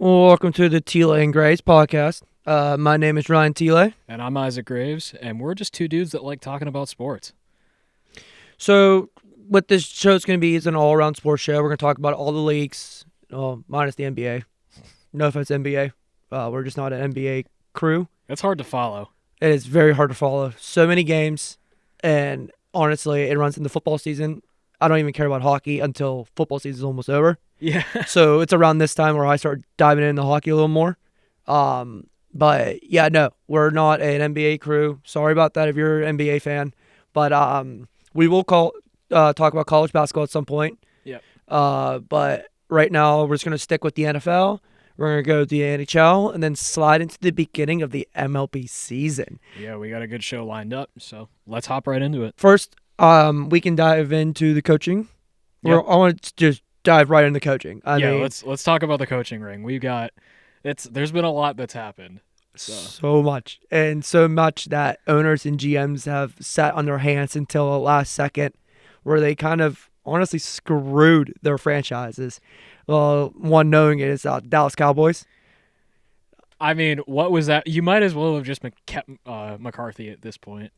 Welcome to the Thielet and Graves podcast. My name is Ryan Thielet. And I'm Isaac Graves, and we're just two dudes that like talking about sports. So, what this show is going to be is an all-around sports show. We're going to talk about all the leagues, minus the NBA. No offense, NBA. We're just not an NBA crew. It's hard to follow. It is very hard to follow. So many games, and honestly, it runs into football season. I don't even care about hockey until football season is almost over. Yeah. So it's around this time where I start diving into hockey a little more. But yeah, no, we're not an NBA crew. Sorry about that if you're an NBA fan. But we will talk about college basketball at some point. Yep. But right now we're just gonna stick with the NFL. We're gonna go to the NHL and then slide into the beginning of the MLB season. Yeah, we got a good show lined up, so let's hop right into it. First, we can dive into the coaching. Yep. I want to just dive right into coaching. I mean, let's talk about the coaching ring. There's been a lot that's happened. So much. And so much that owners and GMs have sat on their hands until the last second where they kind of honestly screwed their franchises. One knowing it is Dallas Cowboys. I mean, what was that? You might as well have just kept McCarthy at this point.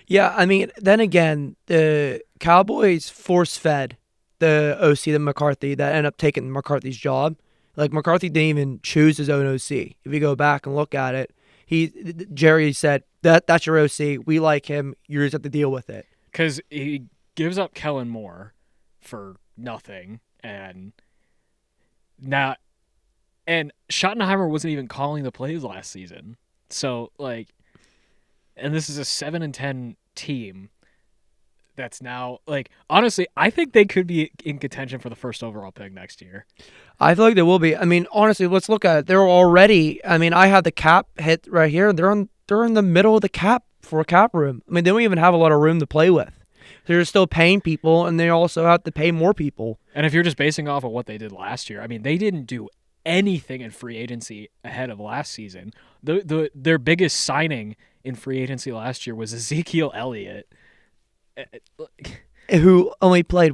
Yeah, I mean, then again, the Cowboys force-fed the OC, the McCarthy, that ended up taking McCarthy's job. Like, McCarthy didn't even choose his own OC. If you go back and look at it, Jerry said, that's your OC. We like him. You just have to deal with it. Because he gives up Kellen Moore for nothing, and Schottenheimer wasn't even calling the plays last season. So, and this is a 7-10 team that's now, honestly, I think they could be in contention for the first overall pick next year. I feel like they will be. I mean, honestly, let's look at it. They're already, I have the cap hit right here. They're in the middle of the cap for a cap room. I mean, they don't even have a lot of room to play with. They're still paying people, and they also have to pay more people. And if you're just basing off of what they did last year, I mean, they didn't do anything in free agency ahead of last season. Their biggest signing in free agency last year was Ezekiel Elliott. Who only played,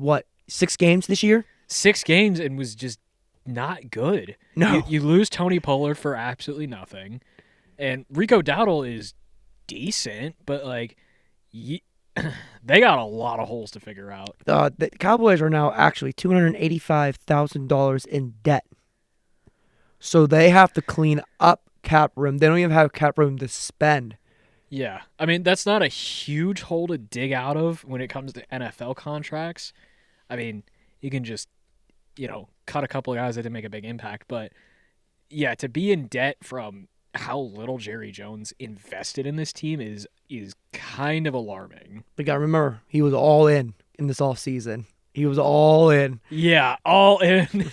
6 games this year? 6 games and was just not good. No. You lose Tony Pollard for absolutely nothing. And Rico Dowdle is decent, but, they got a lot of holes to figure out. The Cowboys are now actually $285,000 in debt. So they have to clean up cap room. They don't even have cap room to spend. Yeah. I mean, that's not a huge hole to dig out of when it comes to NFL contracts. I mean, you can just, cut a couple of guys that didn't make a big impact. But, yeah, to be in debt from how little Jerry Jones invested in this team is kind of alarming. But you got to remember, he was all in this offseason. He was all in. Yeah, all in.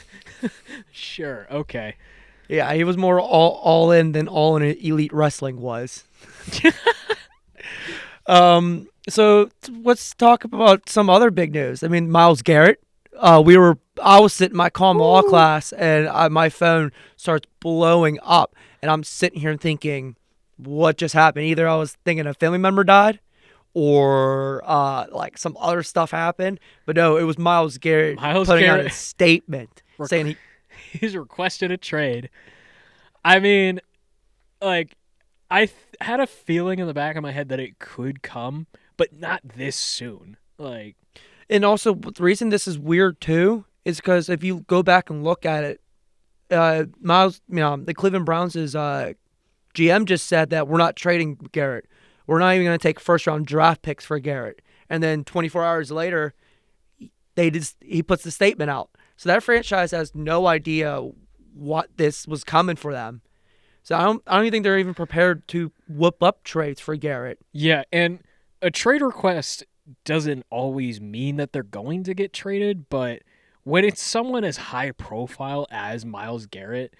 Sure, okay. Yeah, he was more all in than all in Elite Wrestling was. So let's talk about some other big news. I mean, Myles Garrett. I was sitting in my common law class, and my phone starts blowing up, and I'm sitting here thinking, what just happened? Either I was thinking a family member died, or some other stuff happened. But no, it was Myles Garrett putting out a statement saying he's requested a trade. I mean, I had a feeling in the back of my head that it could come, but not this soon. And also, the reason this is weird too is because if you go back and look at it, Myles, the Cleveland Browns' GM just said that we're not trading Garrett. We're not even going to take first-round draft picks for Garrett. And then 24 hours later, he puts the statement out. So that franchise has no idea what this was coming for them. So I don't even think they're even prepared to whoop up trades for Garrett. Yeah, and a trade request doesn't always mean that they're going to get traded, but when it's someone as high profile as Myles Garrett,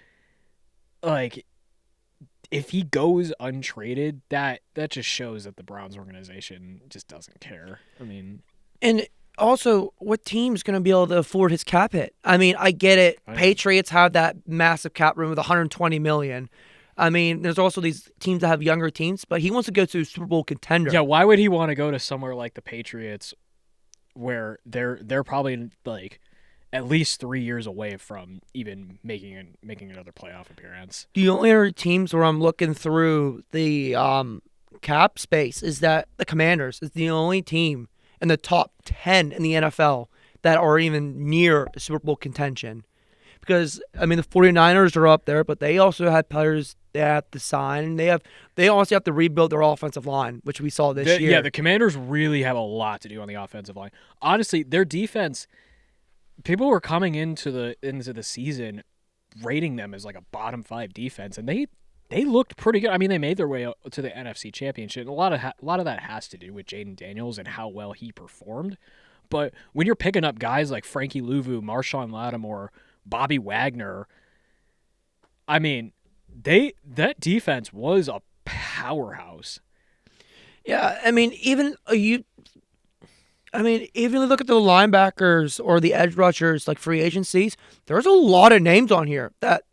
if he goes untraded, that just shows that the Browns organization just doesn't care. I mean, and also, what team's going to be able to afford his cap hit? I mean, I get it. Patriots have that massive cap room with $120 million. I mean, there's also these teams that have younger teams, but he wants to go to a Super Bowl contender. Yeah, why would he want to go to somewhere like the Patriots where they're probably at least 3 years away from even making another playoff appearance. The only other teams where I'm looking through the cap space is that the Commanders is the only team in the top 10 in the NFL that are even near Super Bowl contention. Because, I mean, the 49ers are up there, but they also had players they have to sign. And they also have to rebuild their offensive line, which we saw this year. Yeah, the Commanders really have a lot to do on the offensive line. Honestly, their defense, people were coming into the season rating them as like a bottom 5 defense, and they looked pretty good. I mean, they made their way to the NFC Championship. And a lot of that has to do with Jaden Daniels and how well he performed. But when you're picking up guys like Frankie Louvu, Marshawn Lattimore, Bobby Wagner, I mean, that defense was a powerhouse. Yeah, I mean, even you look at the linebackers or the edge rushers, like free agencies, there's a lot of names on here that,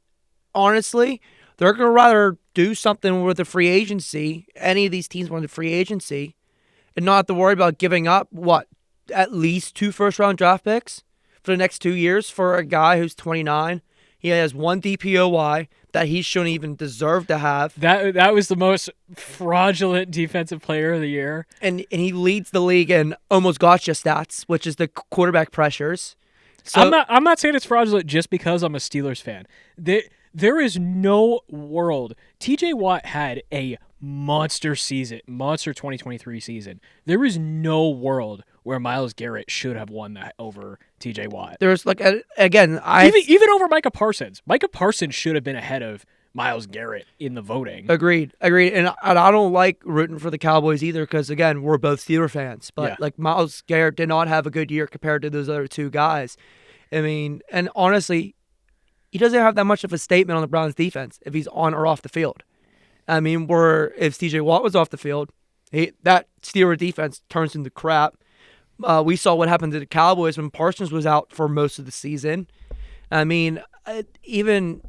honestly, they're going to rather do something with the free agency, any of these teams want the free agency, and not have to worry about giving up, at least 2 first-round draft picks for the next 2 years for a guy who's 29. He has 1 DPOY that he shouldn't even deserve to have. That was the most fraudulent defensive player of the year. And he leads the league in almost gotcha stats, which is the quarterback pressures. So I'm not saying it's fraudulent just because I'm a Steelers fan. There is no world. TJ Watt had a monster 2023 season. There is no world where Myles Garrett should have won that over TJ Watt. There's even over Micah Parsons. Micah Parsons should have been ahead of Myles Garrett in the voting. Agreed. And I don't like rooting for the Cowboys either because, again, we're both Steelers fans. But, Myles Garrett did not have a good year compared to those other 2 guys. I mean, and honestly, he doesn't have that much of a statement on the Browns defense if he's on or off the field. I mean, if TJ Watt was off the field, that Steelers defense turns into crap. We saw what happened to the Cowboys when Parsons was out for most of the season. I mean, the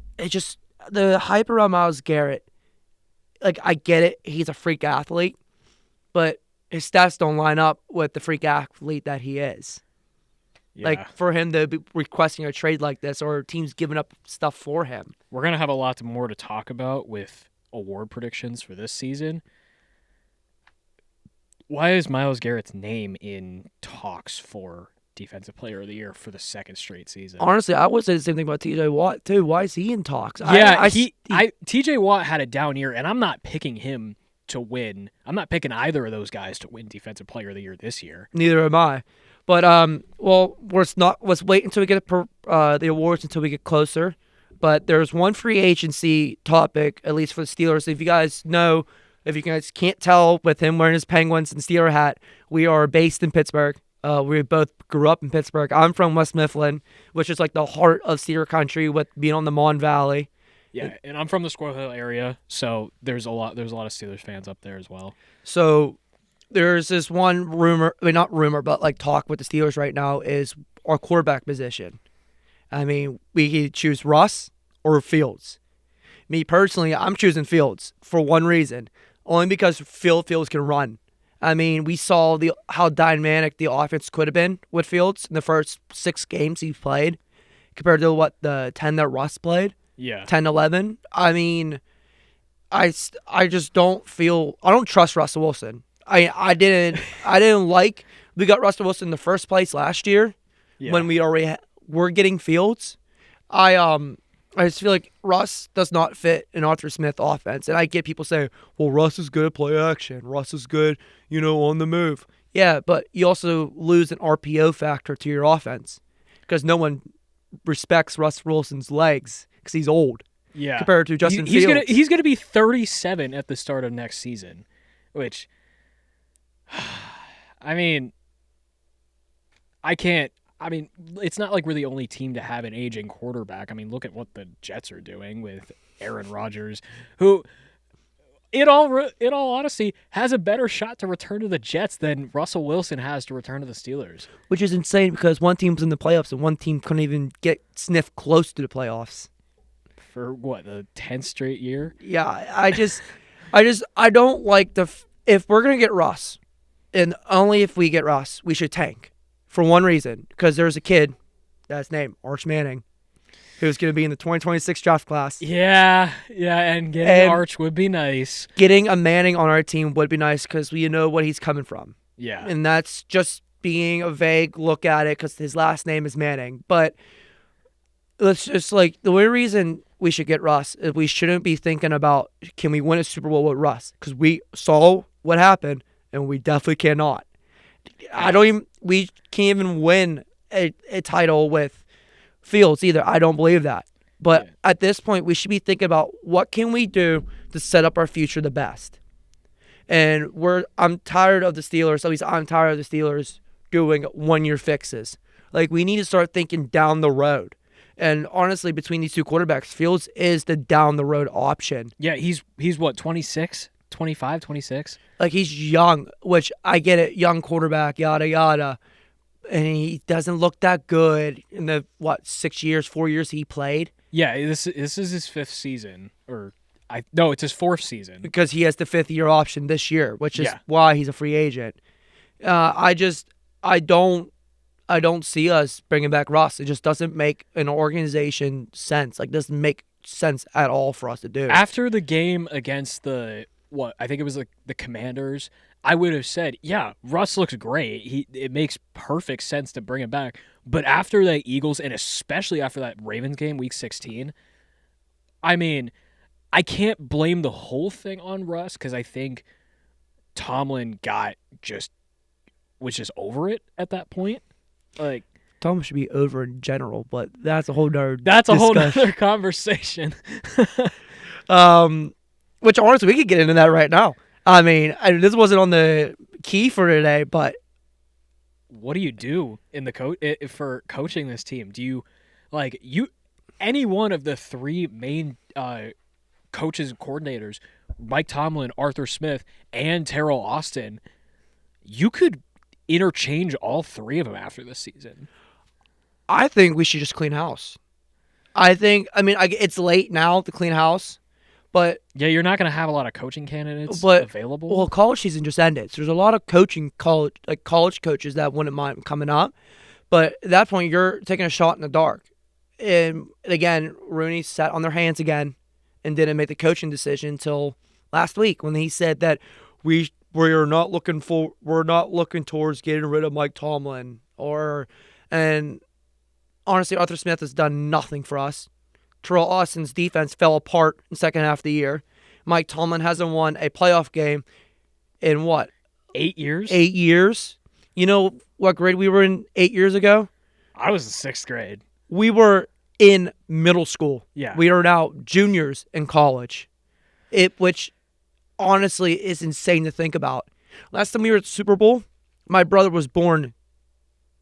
hype around Myles Garrett, like, I get it. He's a freak athlete, but his stats don't line up with the freak athlete that he is. Yeah. Like, for him to be requesting a trade like this or teams giving up stuff for him. We're going to have a lot more to talk about with award predictions for this season. Why is Myles Garrett's name in talks for Defensive Player of the Year for the 2nd straight season? Honestly, I would say the same thing about TJ Watt, too. Why is he in talks? Yeah, TJ Watt had a down year, and I'm not picking him to win. I'm not picking either of those guys to win Defensive Player of the Year this year. Neither am I. But, let's wait until we get the awards until we get closer. But there's one free agency topic, at least for the Steelers. If you guys can't tell with him wearing his Penguins and Steeler hat, we are based in Pittsburgh. We both grew up in Pittsburgh. I'm from West Mifflin, which is like the heart of Steeler country with being on the Mon Valley. Yeah, and I'm from the Squirrel Hill area, so there's a lot of Steelers fans up there as well. So there's this one not rumor, but like talk with the Steelers right now is our quarterback position. I mean, we could choose Russ or Fields. Me personally, I'm choosing Fields for one reason. Only because Fields can run. I mean, we saw how dynamic the offense could have been with Fields in the first 6 games he played compared to the 10 that Russ played. Yeah. 10, 11. I mean, I just don't trust Russell Wilson. I didn't like we got Russell Wilson in the first place last year when we already were getting Fields. I just feel like Russ does not fit an Arthur Smith offense. And I get people say, well, Russ is good at play action. Russ is good, on the move. Yeah, but you also lose an RPO factor to your offense because no one respects Russ Wilson's legs because he's old. Yeah. Compared to Justin Fields. He's gonna be 37 at the start of next season, which, I mean, it's not like we're the only team to have an aging quarterback. I mean, look at what the Jets are doing with Aaron Rodgers, who, in all honesty, has a better shot to return to the Jets than Russell Wilson has to return to the Steelers. Which is insane because one team was in the playoffs and one team couldn't even get sniffed close to the playoffs. For what, the 10th straight year? Yeah, I don't like if we're going to get Russ, and only if we get Russ, we should tank. For one reason, because there's a kid That's his name, Arch Manning, who's going to be in the 2026 draft class. Yeah, and getting Arch would be nice. Getting a Manning on our team would be nice because we know what he's coming from. Yeah. And that's just being a vague look at it because his last name is Manning. But let's just the only reason we should get Russ is we shouldn't be thinking about can we win a Super Bowl with Russ because we saw what happened and we definitely cannot. We can't even win a title with Fields either. I don't believe that. But at this point, we should be thinking about what can we do to set up our future the best. And I'm tired of the Steelers. At least I'm tired of the Steelers doing one-year fixes. We need to start thinking down the road. And honestly, between these two quarterbacks, Fields is the down-the-road option. Yeah, he's what, 26, 25, 26? He's young, which I get it, young quarterback, yada, yada. And he doesn't look that good in the, 4 years he played? Yeah, this is his fifth season. No, it's his fourth season. Because he has the fifth-year option this year, which is why he's a free agent. I don't see us bringing back Russ. It just doesn't make an organization sense. Doesn't make sense at all for us to do. After the game against I think it was the Commanders, I would have said, yeah, Russ looks great. It makes perfect sense to bring him back. But after the Eagles, and especially after that Ravens game, Week 16, I mean, I can't blame the whole thing on Russ because I think Tomlin was just over it at that point. Tom should be over in general, but that's a whole nother conversation. Which honestly, we could get into that right now. I mean, this wasn't on the key for today, but what do you do in the for coaching this team? Do you any one of the three main coaches and coordinators, Mike Tomlin, Arthur Smith, and Terrell Austin, you could interchange all three of them after this season? I think we should just clean house. It's late now to clean house, but yeah, you're not going to have a lot of coaching candidates available. Well, college season just ended, so there's a lot of college coaches that wouldn't mind coming up. But at that point, you're taking a shot in the dark. And again, Rooney sat on their hands again and didn't make the coaching decision until last week when he said that we're not looking towards getting rid of Mike Tomlin and honestly, Arthur Smith has done nothing for us. Terrell Austin's defense fell apart in the second half of the year. Mike Tomlin hasn't won a playoff game in 8 years? 8 years. You know what grade we were in 8 years ago? I was in sixth grade. We were in middle school. Yeah. We are now juniors in college. Which honestly is insane to think about. Last time we were at the Super Bowl, my brother was born.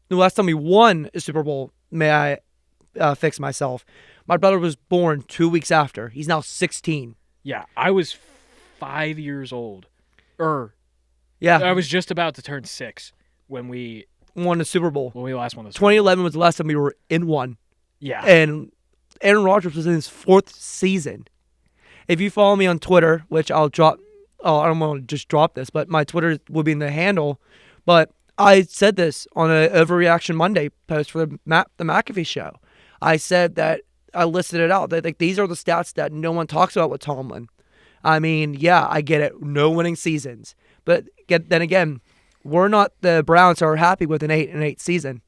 The last time we won a Super Bowl, may I fix myself? My brother was born 2 weeks after. He's now 16. Yeah, I was 5 years old. Yeah. I was just about to turn 6 when we won the Super Bowl. When we last won the Super 2011 was the last time we were in one. Yeah. And Aaron Rodgers was in his 4th season. If you follow me on Twitter, which I'll drop, I don't want to just drop this, but my Twitter will be in the handle. But I said this on an Overreaction Monday post for the McAfee show. I said that I listed it out. These are the stats that no one talks about with Tomlin. I mean, yeah, I get it. No winning seasons. But then again, we're not the Browns who are happy with an 8-8 season.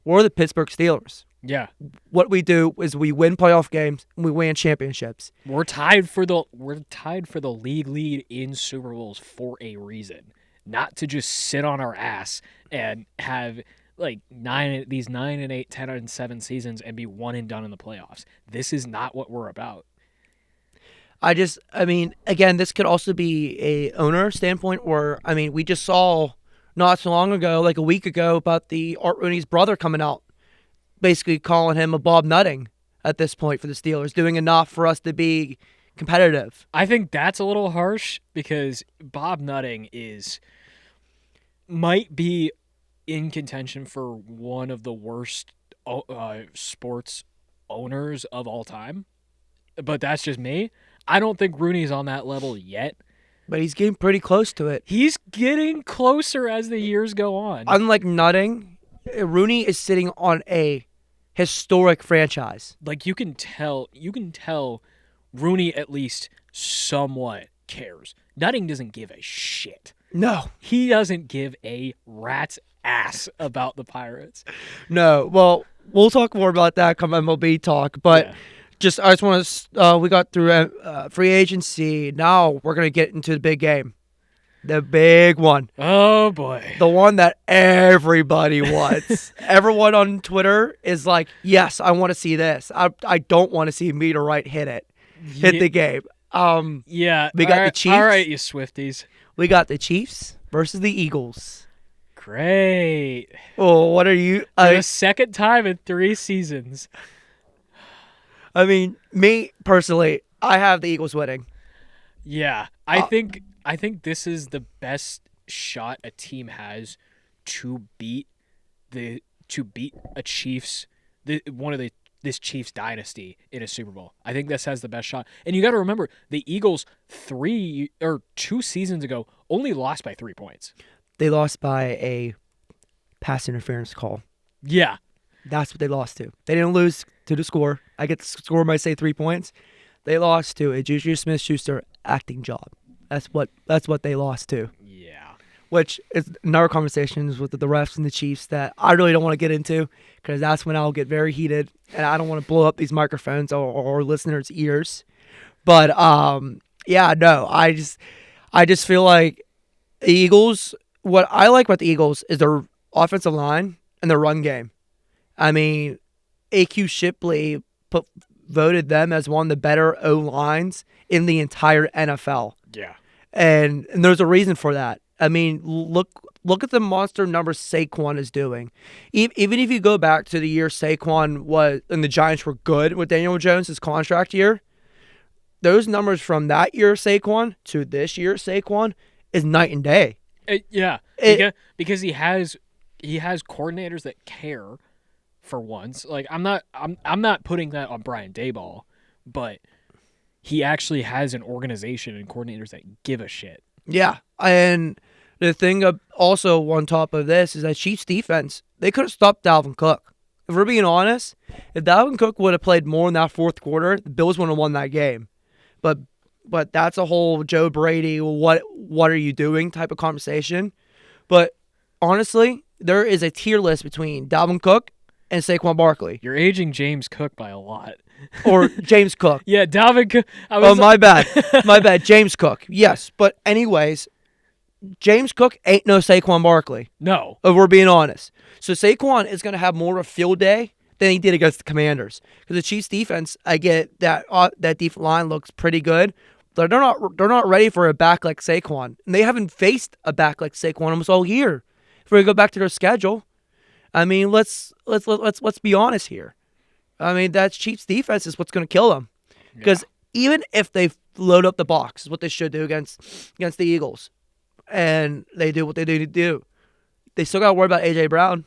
We're the Pittsburgh Steelers. Yeah. What we do is we win playoff games and we win championships. We're tied for the league lead in Super Bowls for a reason. Not to just sit on our ass and have 9 and 8, 10 and 7 seasons and be one and done in the playoffs. This is not what we're about. Again, this could also be a owner standpoint where, we just saw not so long ago, a week ago, about the Art Rooney's brother coming out, basically calling him a Bob Nutting at this point for the Steelers, doing enough for us to be competitive. I think that's a little harsh because Bob Nutting might be in contention for one of the worst sports owners of all time. But that's just me. I don't think Rooney's on that level yet. But he's getting pretty close to it. He's getting closer as the years go on. Unlike Nutting, Rooney is sitting on a historic franchise. Like you can tell Rooney at least somewhat cares. Nutting doesn't give a shit. No. He doesn't give a rat's ass about the Pirates. No. Well, we'll talk more about that come MLB talk, but Yeah. I just want to, we got through free agency. Now we're going to get into the big game. The big one. Oh, boy. The one that everybody wants. Everyone on Twitter is like, yes, I want to see this. I don't want to see Meter Right hit the game. Yeah. We got the Chiefs. All right, you Swifties. We got the Chiefs versus the Eagles. Great. Oh, what are you? For the second time in 3 seasons. I mean, me personally, I have the Eagles winning. Yeah. I think this is the best shot a team has to beat a Chiefs this Chiefs dynasty in a Super Bowl. I think this has the best shot. And you got to remember, the Eagles 2 seasons ago only lost by 3 points. They lost by a pass interference call. Yeah. That's what they lost to. They didn't lose to the score. I get the score might say 3 points. They lost to a Juju Smith-Schuster acting job. That's what they lost to. Yeah. Which is another conversations with the refs and the Chiefs that I really don't want to get into because that's when I'll get very heated and I don't want to blow up these microphones or listeners' ears. But yeah, no, I just feel like the Eagles. What I like about the Eagles is their offensive line and their run game. I mean, AQ Shipley voted them as one of the better O-lines in the entire NFL. Yeah. And there's a reason for that. I mean, look at the monster numbers Saquon is doing. Even if you go back to the year Saquon was and the Giants were good with Daniel Jones' contract year, those numbers from that year Saquon to this year Saquon is night and day. Because he has coordinators that care for once. Like I'm not putting that on Brian Daboll, but he actually has an organization and coordinators that give a shit. Yeah, and the thing also on top of this is that Chiefs defense, they could have stopped Dalvin Cook. If we're being honest, if Dalvin Cook would have played more in that fourth quarter, the Bills would have won that game. But that's a whole Joe Brady, what are you doing type of conversation. But honestly, there is a tier list between Dalvin Cook and Saquon Barkley. You're aging James Cook by a lot. Or James Cook. Yeah, Dalvin Cook. My bad. My bad. James Cook. Yes. But anyways, James Cook ain't no Saquon Barkley. No. If we're being honest. So Saquon is going to have more of a field day than he did against the Commanders. Because the Chiefs defense, I get that defensive line looks pretty good. But they're not ready for a back like Saquon. And they haven't faced a back like Saquon almost all year. If we go back to their schedule, I mean, let's be honest here. I mean, that Chiefs defense is what's going to kill them. Because even if they load up the box, is what they should do against the Eagles, and they do what they do, they still got to worry about A.J. Brown.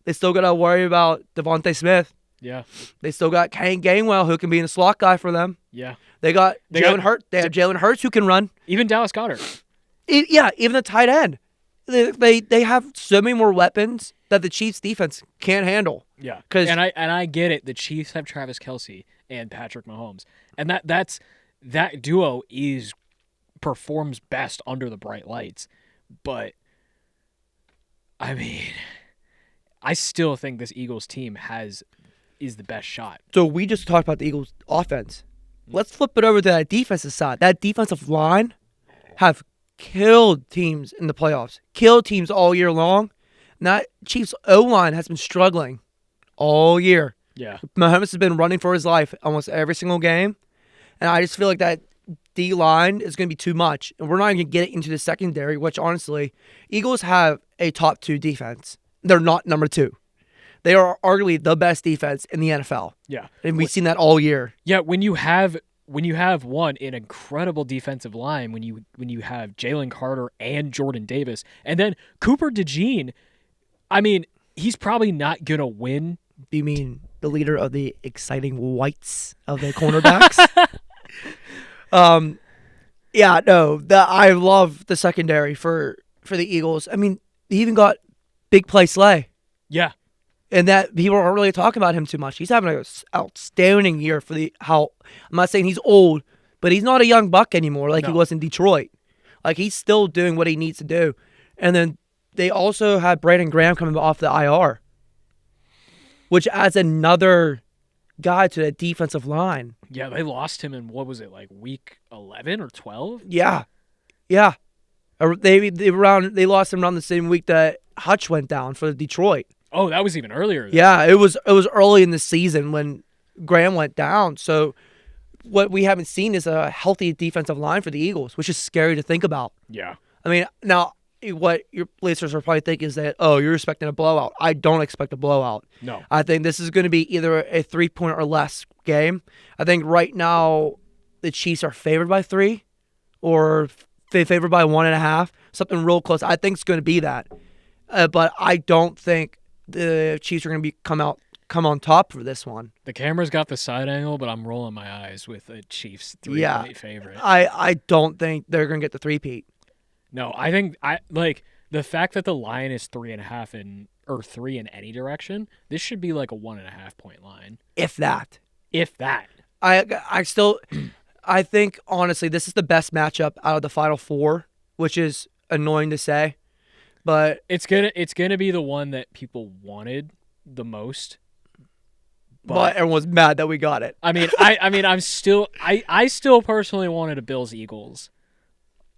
They still got to worry about Devontae Smith. Yeah. They still got Kane Gainwell, who can be in the slot guy for them. Yeah. They got Jalen Hurts. They have Jalen Hurts, who can run. Even Dallas Goedert. Even the tight end. They have so many more weapons that the Chiefs defense can't handle. Yeah, and I get it. The Chiefs have Travis Kelce and Patrick Mahomes, and that duo performs best under the bright lights. But I mean, I still think this Eagles team is the best shot. So we just talked about the Eagles offense. Let's flip it over to that defensive side. That defensive line have killed teams in the playoffs, killed teams all year long. That Chiefs O-line has been struggling all year. Yeah. Mahomes has been running for his life almost every single game. And I just feel like that D-line is going to be too much. And we're not going to get into the secondary, which honestly, Eagles have a top 2 defense. They're not number 2. They are arguably the best defense in the NFL. Yeah. And we've seen that all year. Yeah, when you have an incredible defensive line, when you have Jalen Carter and Jordan Davis, and then Cooper DeJean, I mean, he's probably not going to win. Do you mean the leader of the exciting whites of the cornerbacks? Yeah, no. I love the secondary for the Eagles. I mean, they even got Big Play Slay. Yeah. And that people aren't really talking about him too much. He's having an outstanding year for I'm not saying he's old, but he's not a young buck anymore like he was in Detroit. Like, he's still doing what he needs to do. And then they also had Brandon Graham coming off the IR, which adds another guy to the defensive line. Yeah, they lost him in, what was it, like week 11 or 12? Yeah. They lost him around the same week that Hutch went down for Detroit. Oh, that was even earlier. Yeah, it was early in the season when Graham went down. So what we haven't seen is a healthy defensive line for the Eagles, which is scary to think about. Yeah. I mean, now what your listeners are probably thinking is that, oh, you're expecting a blowout. I don't expect a blowout. No. I think this is going to be either a 3-point or less game. I think right now the Chiefs are favored by 3 or favored by 1.5, something real close. I think it's going to be that. But I don't think the Chiefs are going to come on top for this one. The camera's got the side angle, but I'm rolling my eyes with the Chiefs 3-point favorite. I don't think they're going to get the 3-peat. No, I think like the fact that the line is 3.5 or 3 in any direction. This should be like a 1.5 point line, if that. I think honestly this is the best matchup out of the Final Four, which is annoying to say, but it's gonna be the one that people wanted the most. But everyone's mad that we got it. I mean, I still personally wanted a Bills-Eagles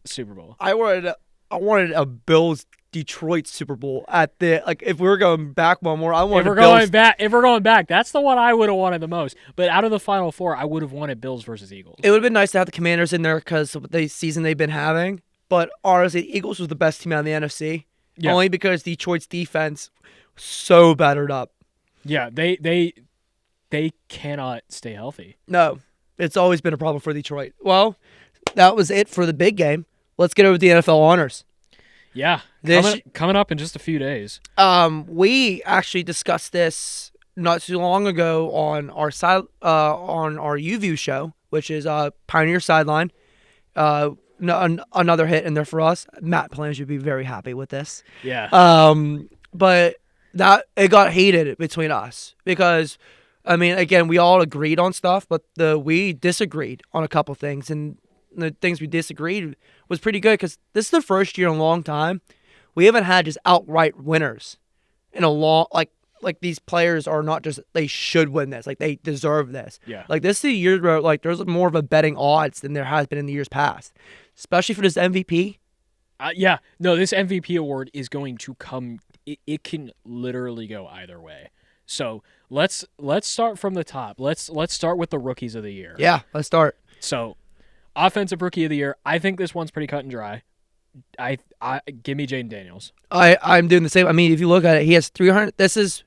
Super Bowl. I wanted a Bills Detroit Super Bowl at the, like, if we're going back one more, if we're going back, that's the one I would have wanted the most. But out of the Final Four, I would have wanted Bills versus Eagles. It would have been nice to have the Commanders in there because of the season they've been having. But honestly, Eagles was the best team out of the NFC. Yeah. Only because Detroit's defense was so battered up. Yeah, they cannot stay healthy. No, it's always been a problem for Detroit. Well, that was it for the big game. Let's get over to the NFL honors. Yeah, coming up in just a few days. We actually discussed this not too long ago on our UView show, which is Pioneer Sideline. Another hit in there for us. Matt Plans would be very happy with this. Yeah. But that it got heated between us because, I mean, again, we all agreed on stuff, but we disagreed on a couple things, and the things we disagreed was pretty good because this is the first year in a long time we haven't had just outright winners in a long, like these players are not just they should win this, like they deserve this. Yeah. Like this is a year where like there's more of a betting odds than there has been in the years past, especially for this MVP. Yeah. No, this MVP award is going to come. It can literally go either way. So let's start from the top. Let's start with the rookies of the year. Yeah, let's start. So, offensive rookie of the year. I think this one's pretty cut and dry. I give me Jaden Daniels. I'm doing the same. I mean, if you look at it, he has 300. This is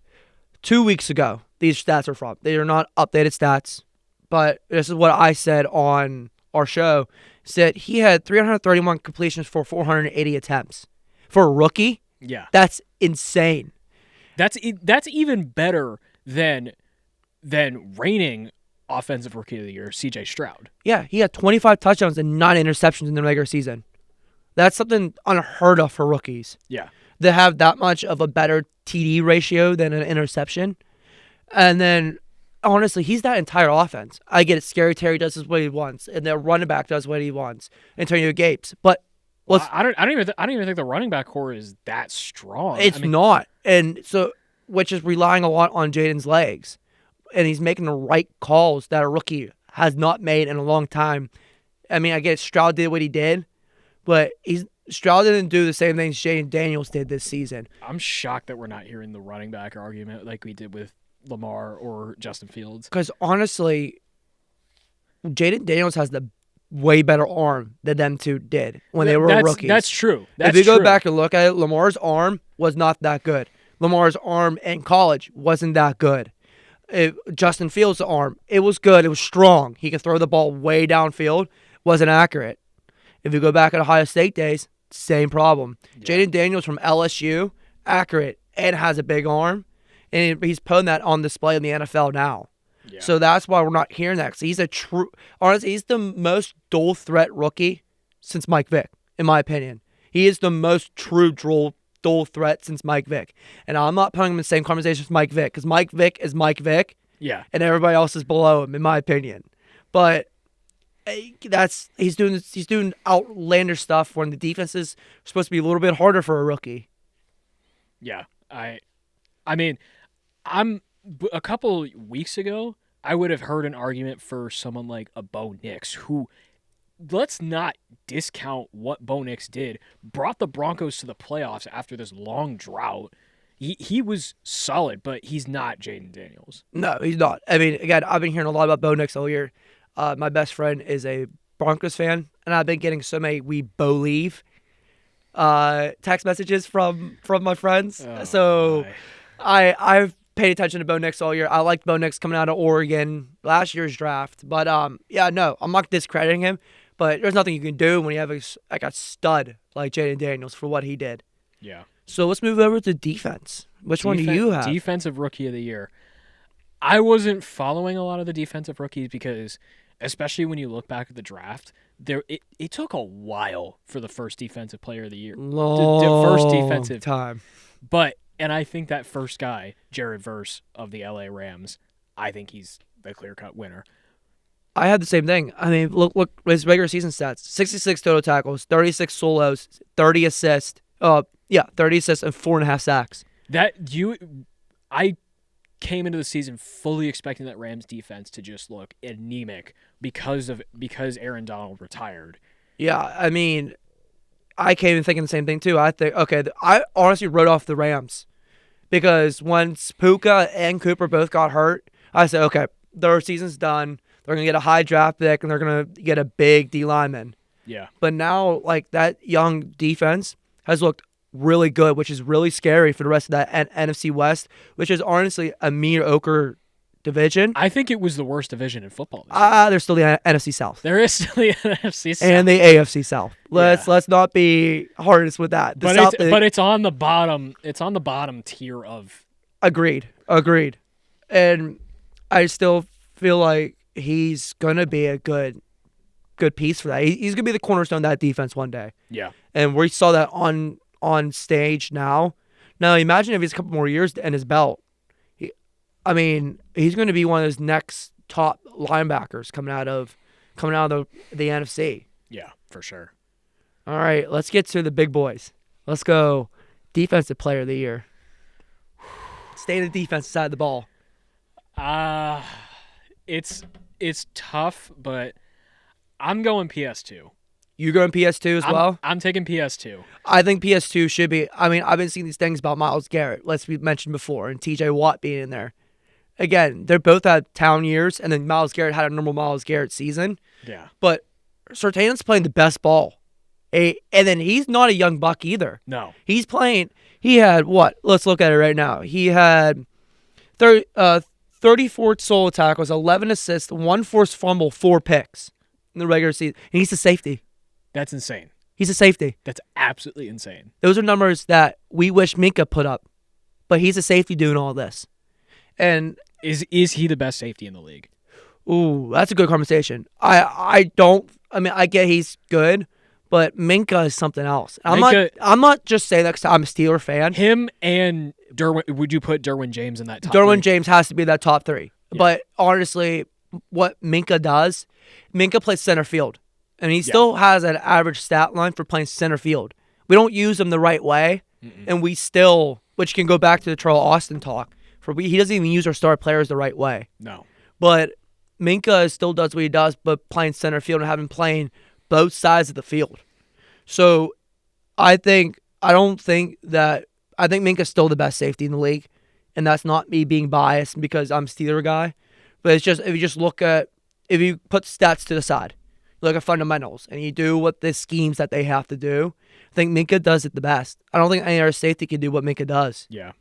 2 weeks ago. These stats are from. They are not updated stats, but this is what I said on our show. Said he had 331 completions for 480 attempts for a rookie. Yeah, that's insane. That's even better than reigning offensive rookie of the year, C.J. Stroud. Yeah, he had 25 touchdowns and 9 interceptions in the regular season. That's something unheard of for rookies. Yeah. They have that much of a better TD ratio than an interception. And then, honestly, he's that entire offense. I get it. Scary Terry does what he wants, and the running back does what he wants. Antonio Gates. But I don't even think the running back core is that strong. It's not. And so, which is relying a lot on Jaden's legs. And he's making the right calls that a rookie has not made in a long time. I mean, I get Stroud did what he did, but Stroud didn't do the same things Jaden Daniels did this season. I'm shocked that we're not hearing the running back argument like we did with Lamar or Justin Fields. Because honestly, Jaden Daniels has the way better arm than them two did when they were rookies. That's true. If you go back and look at it, Lamar's arm was not that good. Lamar's arm in college wasn't that good. Justin Fields' arm, it was good. It was strong. He could throw the ball way downfield. Wasn't accurate. If you go back at Ohio State days, same problem. Yeah. Jaden Daniels from LSU, accurate and has a big arm, and he's putting that on display in the NFL now. Yeah. So that's why we're not hearing that. Because honestly, he's the most dual threat rookie since Mike Vick, in my opinion. He is the most true dual dual threat since Mike Vick. And I'm not putting him in the same conversation as Mike Vick because Mike Vick is Mike Vick. Yeah. And everybody else is below him, in my opinion. But he's doing outlandish stuff when the defenses are supposed to be a little bit harder for a rookie. Yeah. I mean, a couple weeks ago, I would have heard an argument for someone like a Bo Nix, who, let's not discount what Bo Nix did, brought the Broncos to the playoffs after this long drought. He was solid, but he's not Jaden Daniels. No, he's not. I mean, again, I've been hearing a lot about Bo Nix all year. My best friend is a Broncos fan, and I've been getting so many "we believe" text messages from my friends. I've paid attention to Bo Nix all year. I liked Bo Nix coming out of Oregon last year's draft, but I'm not discrediting him. But there's nothing you can do when you have a stud like Jaden Daniels for what he did. Yeah. So let's move over to defense. Which one do you have? Defensive Rookie of the Year. I wasn't following a lot of the defensive rookies because, especially when you look back at the draft, it took a while for the first defensive player of the year. Long first defensive time. And I think that first guy, Jared Verse of the LA Rams, I think he's the clear-cut winner. I had the same thing. I mean, look his regular season stats: 66 total tackles, 36 solos, 30 assists. 30 assists and 4.5 sacks. I came into the season fully expecting that Rams defense to just look anemic because Aaron Donald retired. Yeah, I mean, I came in thinking the same thing too. I honestly wrote off the Rams because once Puka and Cooper both got hurt, I said, okay, their season's done. They're gonna get a high draft pick and they're gonna get a big D lineman. Yeah. But now, like, that young defense has looked really good, which is really scary for the rest of that NFC West, which is honestly a mediocre division. I think it was the worst division in football this year. There's still the NFC South. There is still the NFC South. And the AFC South. Let's not be hardest with that. But it's on the bottom. It's on the bottom tier of. Agreed. And I still feel like he's gonna be a good piece for that. He's gonna be the cornerstone of that defense one day. Yeah. And we saw that on stage now. Now imagine if he's a couple more years in his belt. He's going to be one of those next top linebackers coming out of the NFC. Yeah, for sure. All right, let's get to the big boys. Let's go defensive player of the year. Stay in the defensive side of the ball. It's tough, but I'm going PS2. You going PS2 as well? I'm taking PS2. I think PS2 should be. I mean, I've been seeing these things about Myles Garrett, let's be mentioned before, and TJ Watt being in there. Again, they're both had town years, and then Myles Garrett had a normal Myles Garrett season. Yeah. But Surtain's playing the best ball. And then he's not a young buck either. No. He had what? Let's look at it right now. He had 34 solo tackles, 11 assists, 1 forced fumble, 4 picks in the regular season. And he's a safety. That's insane. He's a safety. That's absolutely insane. Those are numbers that we wish Minkah put up. But he's a safety doing all this. And is he the best safety in the league? Ooh, that's a good conversation. I get he's good, but Minkah is something else. I'm not just saying that because I'm a Steeler fan. Him and Derwin, would you put Derwin James in that top Derwin 3? James has to be that top 3. Yeah. But honestly, what Minkah does, Minkah plays center field. And he still has an average stat line for playing center field. We don't use him the right way, and we still, which can go back to the Terrell Austin talk, he doesn't even use our star players the right way. No. But Minkah still does what he does, but playing center field and having playing both sides of the field. So I think Minkah's still the best safety in the league, and that's not me being biased because I'm a Steeler guy. But it's just if you put stats to the side, look at fundamentals, and you do what the schemes that they have to do, I think Minkah does it the best. I don't think any other safety can do what Minkah does. Yeah.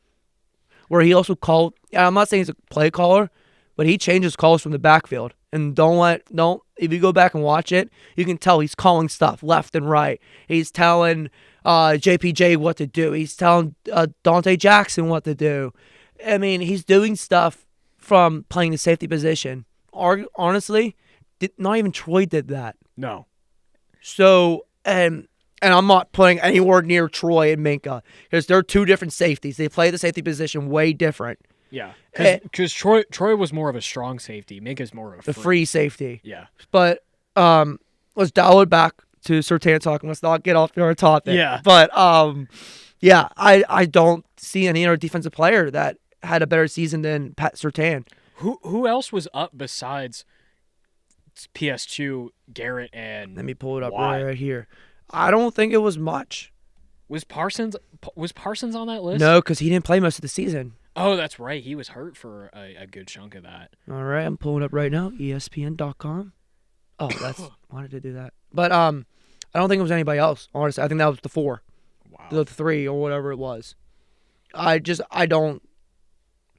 Where he also called, I'm not saying he's a play caller, but he changes calls from the backfield. And if you go back and watch it, you can tell he's calling stuff left and right. He's telling JPJ what to do. He's telling Dante Jackson what to do. I mean, he's doing stuff from playing the safety position. Honestly, not even Troy did that. No. So, and And I'm not putting anywhere near Troy and Minka because they're two different safeties. They play the safety position way different. Yeah, because Troy was more of a strong safety. Minka's more of a free safety. Yeah. But let's dial it back to Surtain talk and let's not get off our topic. Yeah. But yeah, I don't see any other defensive player that had a better season than Pat Surtain. Who else was up besides PS2, Garrett, and Let me pull it up Watt? right here. I don't think it was much. Was Parsons on that list? No, because he didn't play most of the season. Oh, that's right. He was hurt for a good chunk of that. All right, I'm pulling up right now. ESPN.com. Oh, that's wanted to do that, but I don't think it was anybody else. Honestly, I think that was the 4, the 3, or whatever it was. I don't.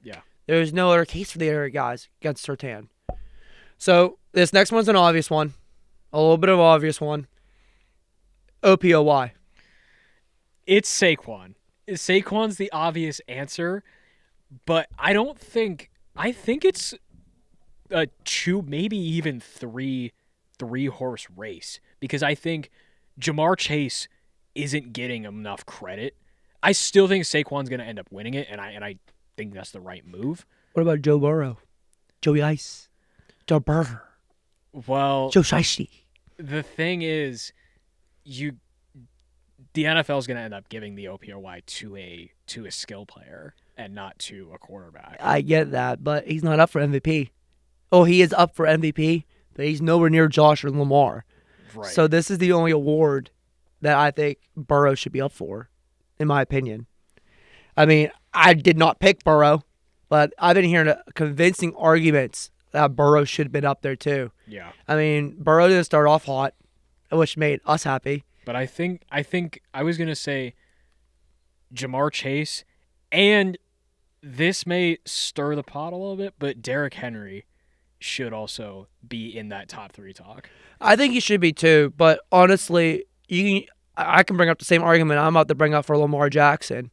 Yeah. There's no other case for the other guys against Surtain. So this next one's an obvious one, a little bit of an obvious one. OPOY. It's Saquon. Saquon's the obvious answer, but I think it's a 2, maybe even 3 horse race because I think Jamar Chase isn't getting enough credit. I still think Saquon's going to end up winning it, and I think that's the right move. What about Joe Burrow? Joey Ice? Joe Burger? Well, Joe Shiesty? The thing is, the NFL is going to end up giving the OPOY to a skill player and not to a quarterback. I get that, but he's not up for MVP. Oh, he is up for MVP, but he's nowhere near Josh or Lamar. Right. So this is the only award that I think Burrow should be up for, in my opinion. I mean, I did not pick Burrow, but I've been hearing convincing arguments that Burrow should have been up there too. Yeah. I mean, Burrow didn't start off hot, which made us happy. But I think I was going to say Jamar Chase, and this may stir the pot a little bit, but Derrick Henry should also be in that top 3 talk. I think he should be too, but honestly, I can bring up the same argument I'm about to bring up for Lamar Jackson.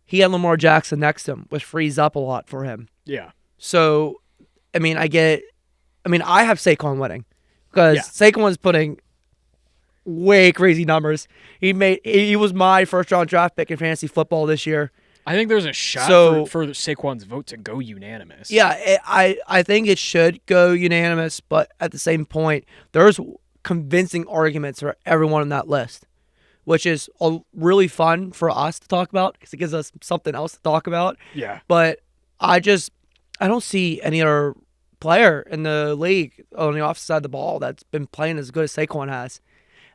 He had Lamar Jackson next to him, which frees up a lot for him. Yeah. So, I mean, I have Saquon winning because Saquon's putting way crazy numbers. He was my first round draft pick in fantasy football this year. I think there's a shot for Saquon's vote to go unanimous. Yeah, I think it should go unanimous, but at the same point, there's convincing arguments for everyone on that list, which is really fun for us to talk about because it gives us something else to talk about. Yeah. But I don't see any other player in the league on the offensive side of the ball that's been playing as good as Saquon has.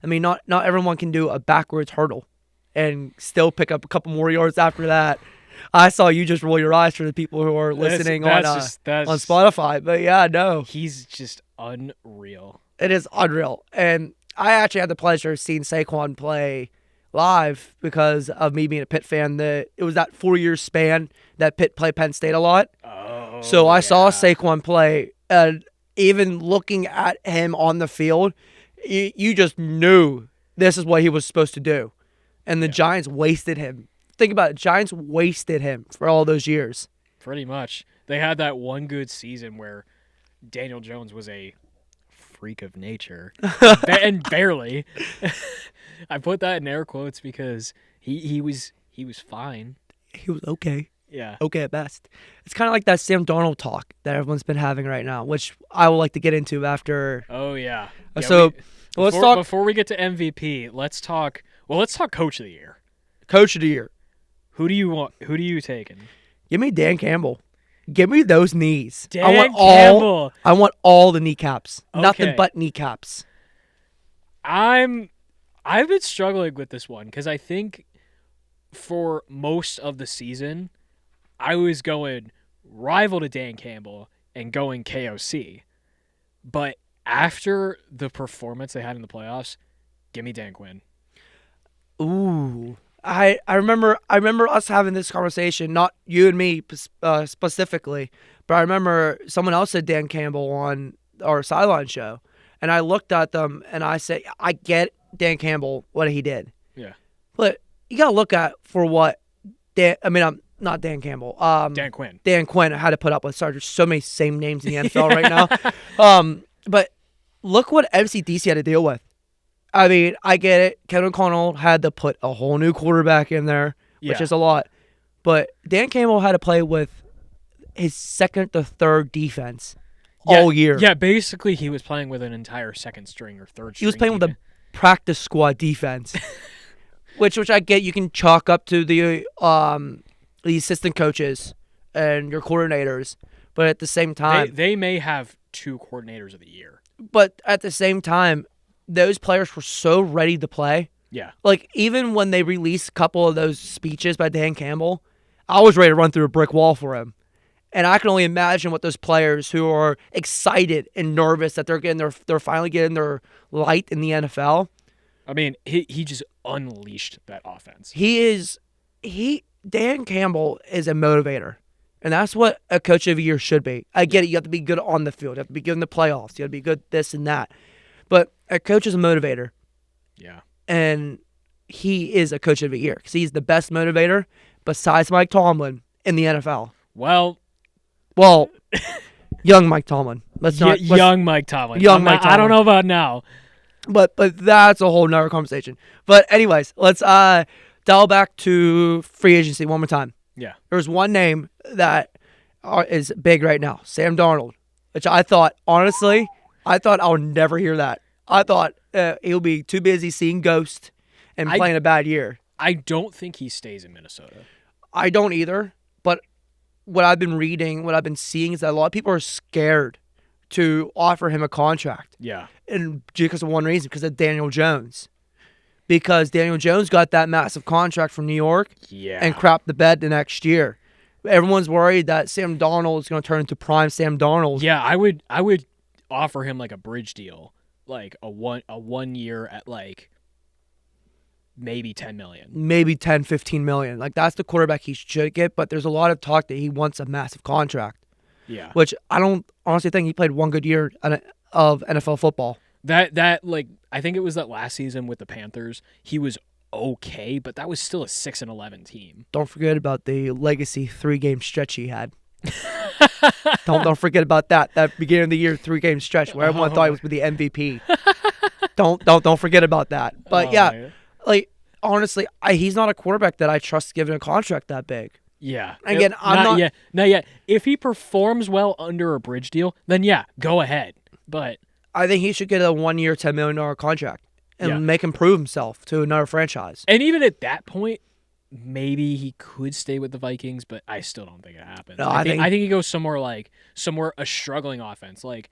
I mean, not everyone can do a backwards hurdle and still pick up a couple more yards after that. I saw you just roll your eyes for the people who are listening on Spotify. But yeah, no. He's just unreal. It is unreal. And I actually had the pleasure of seeing Saquon play live because of me being a Pitt fan. It was that 4-year span that Pitt played Penn State a lot. Oh, so I saw Saquon play, and even looking at him on the field, you just knew this is what he was supposed to do. And the Giants wasted him. Think about it. Giants wasted him for all those years. Pretty much. They had that one good season where Daniel Jones was a freak of nature. And barely. I put that in air quotes because he was fine. He was okay. Yeah. Okay at best. It's kind of like that Sam Darnold talk that everyone's been having right now, which I would like to get into after. Oh, yeah. Let's talk. Before we get to MVP, let's talk Coach of the Year. Coach of the Year. Who do you want? Who do you taking? Give me Dan Campbell. Give me those knees. Campbell. I want all the kneecaps. Okay. Nothing but kneecaps. I've been struggling with this one because I think for most of the season, I was going rival to Dan Campbell and going KOC. But after the performance they had in the playoffs, give me Dan Quinn. Ooh. I remember us having this conversation, not you and me specifically, but I remember someone else said Dan Campbell on our sideline show, and I looked at them and I said, I get Dan Campbell, what he did. Yeah. But you got to look at for what not Dan Campbell. Dan Quinn. Dan Quinn had to put up with. Sorry, there's so many same names in the NFL right now. But look what MCDC had to deal with. I mean, I get it. Kevin O'Connell had to put a whole new quarterback in there, which is a lot. But Dan Campbell had to play with his second to third defense all year. Yeah, basically he was playing with an entire second string or third string. He was playing with a practice squad defense, which I get you can chalk up to the assistant coaches and your coordinators. But at the same time, they may have 2 coordinators of the year. But at the same time, those players were so ready to play. Yeah. Like, even when they released a couple of those speeches by Dan Campbell, I was ready to run through a brick wall for him. And I can only imagine what those players who are excited and nervous that they're finally getting their light in the NFL. I mean, he just unleashed that offense. Dan Campbell is a motivator. And that's what a coach of the year should be. I get it. You have to be good on the field. You have to be good in the playoffs. You have to be good this and that. But a coach is a motivator. Yeah. And he is a coach of the year because he's the best motivator besides Mike Tomlin in the NFL. Well, young Mike Tomlin. Young Mike Tomlin. I don't know about now. But that's a whole nother conversation. But anyways, let's dial back to free agency one more time. Yeah. There's one name that is big right now, Sam Darnold, which I thought I would never hear that. I thought he'll be too busy seeing ghosts and playing a bad year. I don't think he stays in Minnesota. I don't either, but what I've been reading, what I've been seeing is that a lot of people are scared to offer him a contract. Yeah. And because of one reason, because of Daniel Jones. Because Daniel Jones got that massive contract from New York and crapped the bed the next year. Everyone's worried that Sam Darnold is going to turn into prime Sam Darnold. Yeah, I would offer him like a bridge deal, like a 1 year at like maybe $10 million. Maybe 10, 15 million. Like, that's the quarterback he should get, but there's a lot of talk that he wants a massive contract. Yeah. Which I don't honestly think he played one good year of NFL football. That like I think it was that last season with the Panthers, he was okay, but that was still a 6-11 team. Don't forget about the legacy 3-game stretch he had. Don't forget about that beginning of the year 3-game stretch where everyone thought he was the MVP. Don't forget about that. But like honestly, he's not a quarterback that I trust giving a contract that big. Yeah. Again, not yet. If he performs well under a bridge deal, then yeah, go ahead. But I think he should get a 1 year, $10 million contract and make him prove himself to another franchise. And even at that point, maybe he could stay with the Vikings, but I still don't think it happens. No, I think he goes somewhere a struggling offense. Like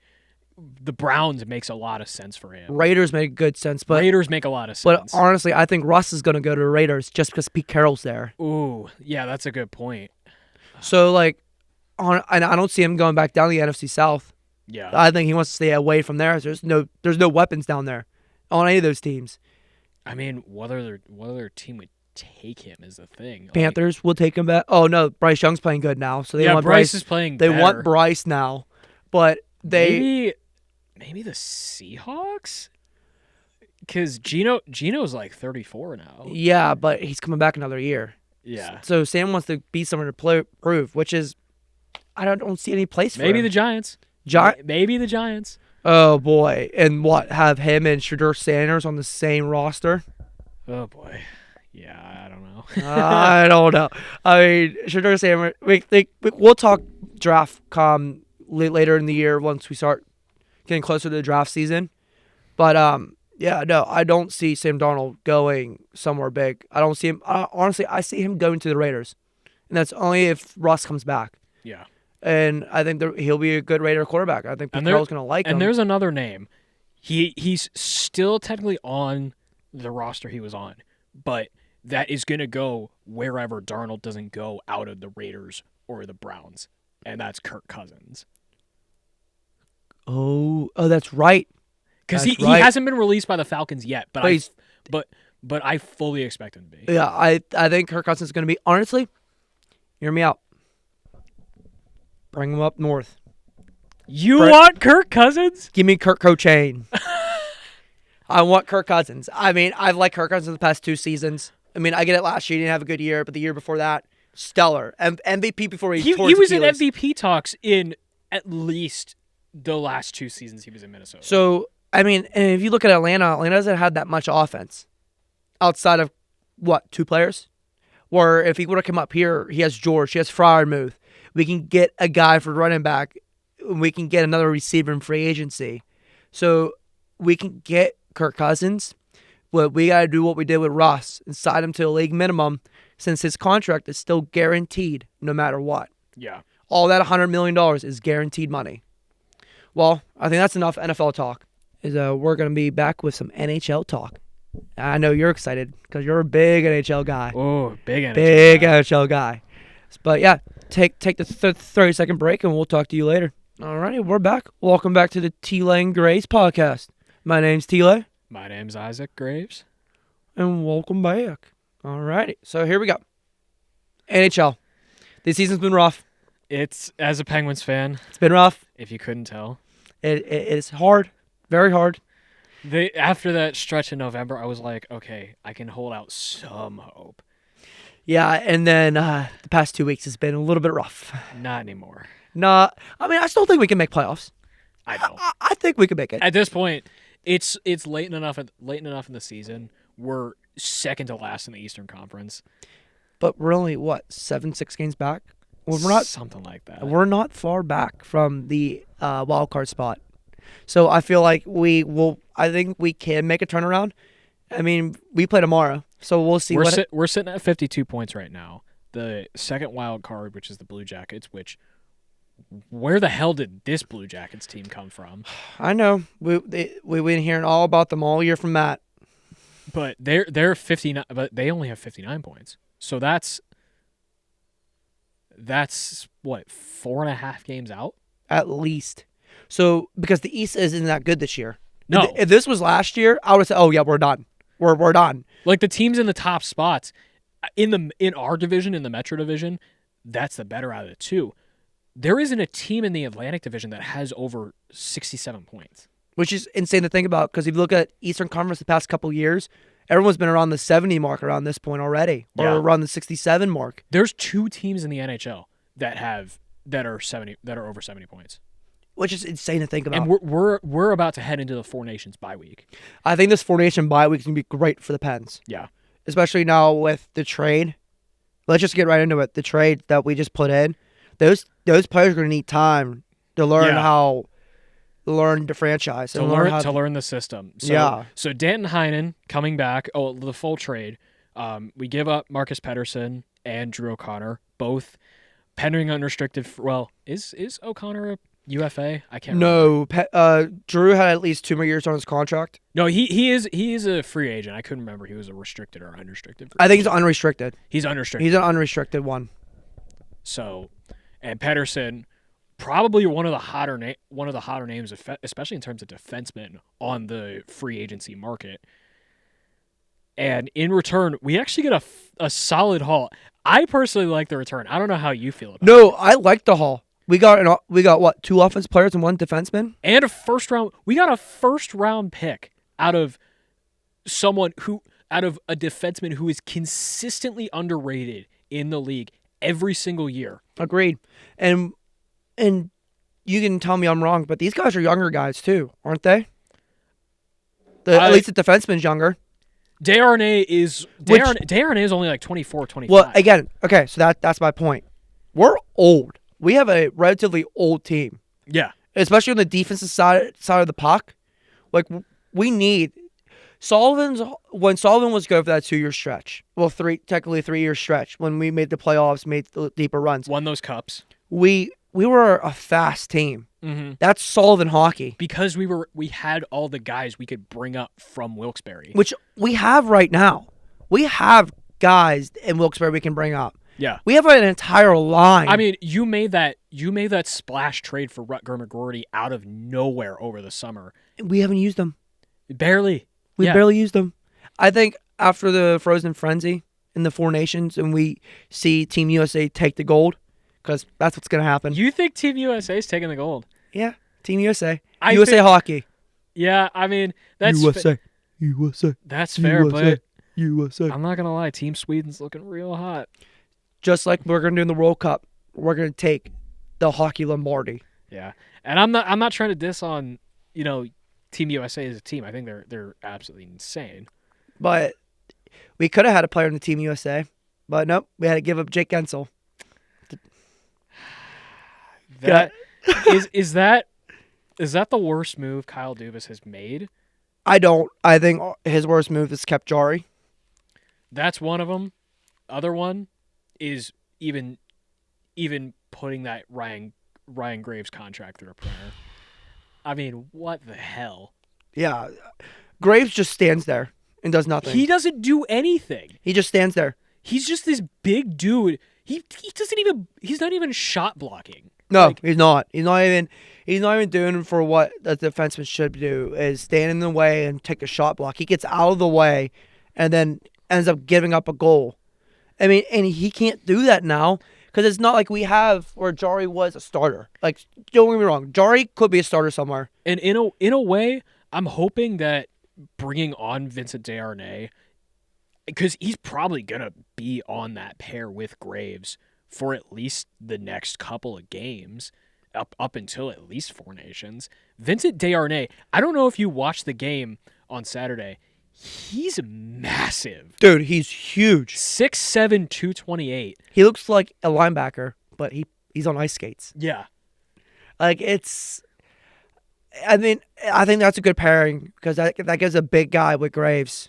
the Browns makes a lot of sense for him. Raiders make good sense, but Raiders make a lot of sense. But honestly, I think Russ is going to go to the Raiders just because Pete Carroll's there. Ooh, yeah, that's a good point. So and I don't see him going back down the NFC South. Yeah, I think he wants to stay away from there. There's no weapons down there on any of those teams. I mean, whether their team would take him is the thing. Panthers will take him back. Oh no, Bryce Young's playing good now, so they want Bryce is playing. They want Bryce now, but maybe the Seahawks, because Gino's like 34 now. Yeah, but he's coming back another year. Yeah. So Sam wants to be somewhere to prove, which is I don't see any place for him. Maybe the Giants. Maybe the Giants. Oh boy, and have him and Shedeur Sanders on the same roster? Oh boy. Yeah, I don't know. I don't know. I mean, Shedeur Sanders. We'll talk draft later in the year once we start getting closer to the draft season. But I don't see Sam Darnold going somewhere big. I don't see him. Honestly, I see him going to the Raiders, and that's only if Russ comes back. Yeah. And I think he'll be a good Raider quarterback. I think Pete Carroll's going to like him. And there's another name. He's still technically on the roster he was on, but that is going to go wherever Darnold doesn't go out of the Raiders or the Browns, and that's Kirk Cousins. Oh, that's right. Because he hasn't been released by the Falcons yet, but I fully expect him to be. Yeah, I think Kirk Cousins is going to be. Honestly, hear me out. Bring him up north. You want Kirk Cousins? Give me Kirk Cochain. I want Kirk Cousins. I mean, I've liked Kirk Cousins the past 2 seasons. I mean, I get it last year. He didn't have a good year, but the year before that, stellar. MVP before he tore his was Achilles. in MVP talks in at least the last 2 seasons he was in Minnesota. So I mean, and if you look at Atlanta doesn't have that much offense outside of, what, 2 players? Where if he would have come up here, he has George, he has Freiermuth. We can get a guy for running back. We can get another receiver in free agency. So we can get Kirk Cousins. But we got to do what we did with Russ and sign him to a league minimum since his contract is still guaranteed no matter what. Yeah. All that $100 million is guaranteed money. Well, I think that's enough NFL talk. We're going to be back with some NHL talk. I know you're excited because you're a big NHL guy. Oh, big NHL Big guy. NHL guy. But yeah, take the 30-second break and we'll talk to you later. Alrighty, we're back. Welcome back to the T-Lane Graves podcast. My name's T-Lane. My name's Isaac Graves. And welcome back. Alrighty, so here we go. NHL. This season's been rough. It's, as a Penguins fan, It's been rough. if you couldn't tell. It is hard. Very hard. After that stretch in November, I was like, okay, I can hold out some hope. Yeah, and then the past 2 weeks has been a little bit rough. Not anymore. Nah, I mean, I still think we can make playoffs. I don't. I think we can make it. At this point, it's late enough in the season. We're second to last in the Eastern Conference. But we're only, what, 6 games back? Well, we're not something like that. We're not far back from the wild card spot. So I feel like I think we can make a turnaround. I mean, we play tomorrow, so we'll see. We're sitting at 52 points right now. The second wild card, which is the Blue Jackets, where the hell did this Blue Jackets team come from? I know. We've been hearing all about them all year from Matt. But they're 59, but they only have 59 points. So that's what, 4.5 games out? At least. So, because the East isn't that good this year. No. If this was last year, I would have said, oh, yeah, we're done. We're done. Like the teams in the top spots, in our division, in the Metro division, that's the better out of the two. There isn't a team in the Atlantic division that has over 67 points. Which is insane to think about, because if you look at Eastern Conference the past couple years, everyone's been around the 70 mark around this point already, or around the 67 mark. There's 2 teams in the NHL that are over 70 points. Which is insane to think about. And we're about to head into the Four Nations bye week. I think this Four Nation bye week is going to be great for the Pens. Yeah. Especially now with the trade. Let's just get right into it. The trade that we just put in. Those players are going to need time to learn the franchise. To learn the system. So Danton Heinen coming back. Oh, the full trade. We give up Marcus Pettersson and Drew O'Connor, both pending unrestricted. Is O'Connor a UFA? I can't remember. No, Drew had at least 2 more years on his contract. No, he is a free agent. I couldn't remember he was a restricted or unrestricted free I think agent. he's unrestricted. He's unrestricted. He's an unrestricted one. So, and Pettersson, probably one of the hotter names, especially in terms of defensemen on the free agency market. And in return, we actually get a solid haul. I personally like the return. I don't know how you feel about it. No, I like the haul. We got what, 2 offense players and 1 defenseman? And we got a first round pick out of a defenseman who is consistently underrated in the league every single year. Agreed. And you can tell me I'm wrong, but these guys are younger guys too, aren't they? At least the defenseman's younger. Desharnais is only like 24, 25. Well, again, okay, so that's my point. We're old. We have a relatively old team. Yeah. Especially on the defensive side of the puck. Like, we need... When Sullivan was good for that 2-year stretch, technically a 3-year stretch, when we made the playoffs, made the deeper runs. Won those cups. We were a fast team. Mm-hmm. That's Sullivan hockey. Because we had all the guys we could bring up from Wilkes-Barre. Which we have right now. We have guys in Wilkes-Barre we can bring up. Yeah. We have an entire line. I mean, you made that splash trade for Rutger McGroarty out of nowhere over the summer. We haven't used them. Barely. We barely used them. I think after the Frozen Frenzy in the Four Nations and we see Team USA take the gold, because that's what's going to happen. You think Team USA is taking the gold? Yeah, Team USA. USA hockey. Yeah, I mean, that's... USA. That's fair, but... USA. I'm not going to lie. Team Sweden's looking real hot. Just like we're going to do in the World Cup, we're going to take the Hockey Lombardi. Yeah, and I'm not trying to diss on, Team USA is a team. I think they're absolutely insane. But we could have had a player in the Team USA, but nope, we had to give up Jake Gensel. That is that the worst move Kyle Dubas has made? I don't. I think his worst move is kept Jari. That's one of them. Other one is even putting that Ryan Graves contract through a printer. I mean, what the hell? Yeah, Graves just stands there and does nothing. He doesn't do anything. He just stands there. He's just this big dude. He doesn't even. He's not even shot blocking. No, he's not. He's not even doing for what the defenseman should do, is stand in the way and take a shot block. He gets out of the way and then ends up giving up a goal. I mean, and he can't do that now because it's not like we have where Jari was a starter. Like, don't get me wrong, Jari could be a starter somewhere. And in a way, I'm hoping that bringing on Vincent Desharnais, because he's probably gonna be on that pair with Graves for at least the next couple of games, up until at least Four Nations. Vincent Desharnais, I don't know if you watched the game on Saturday. He's massive. Dude, he's huge. 6'7", 228. He looks like a linebacker, but he's on ice skates. Yeah. Like, I mean, I think that's a good pairing because that gives a big guy with Graves,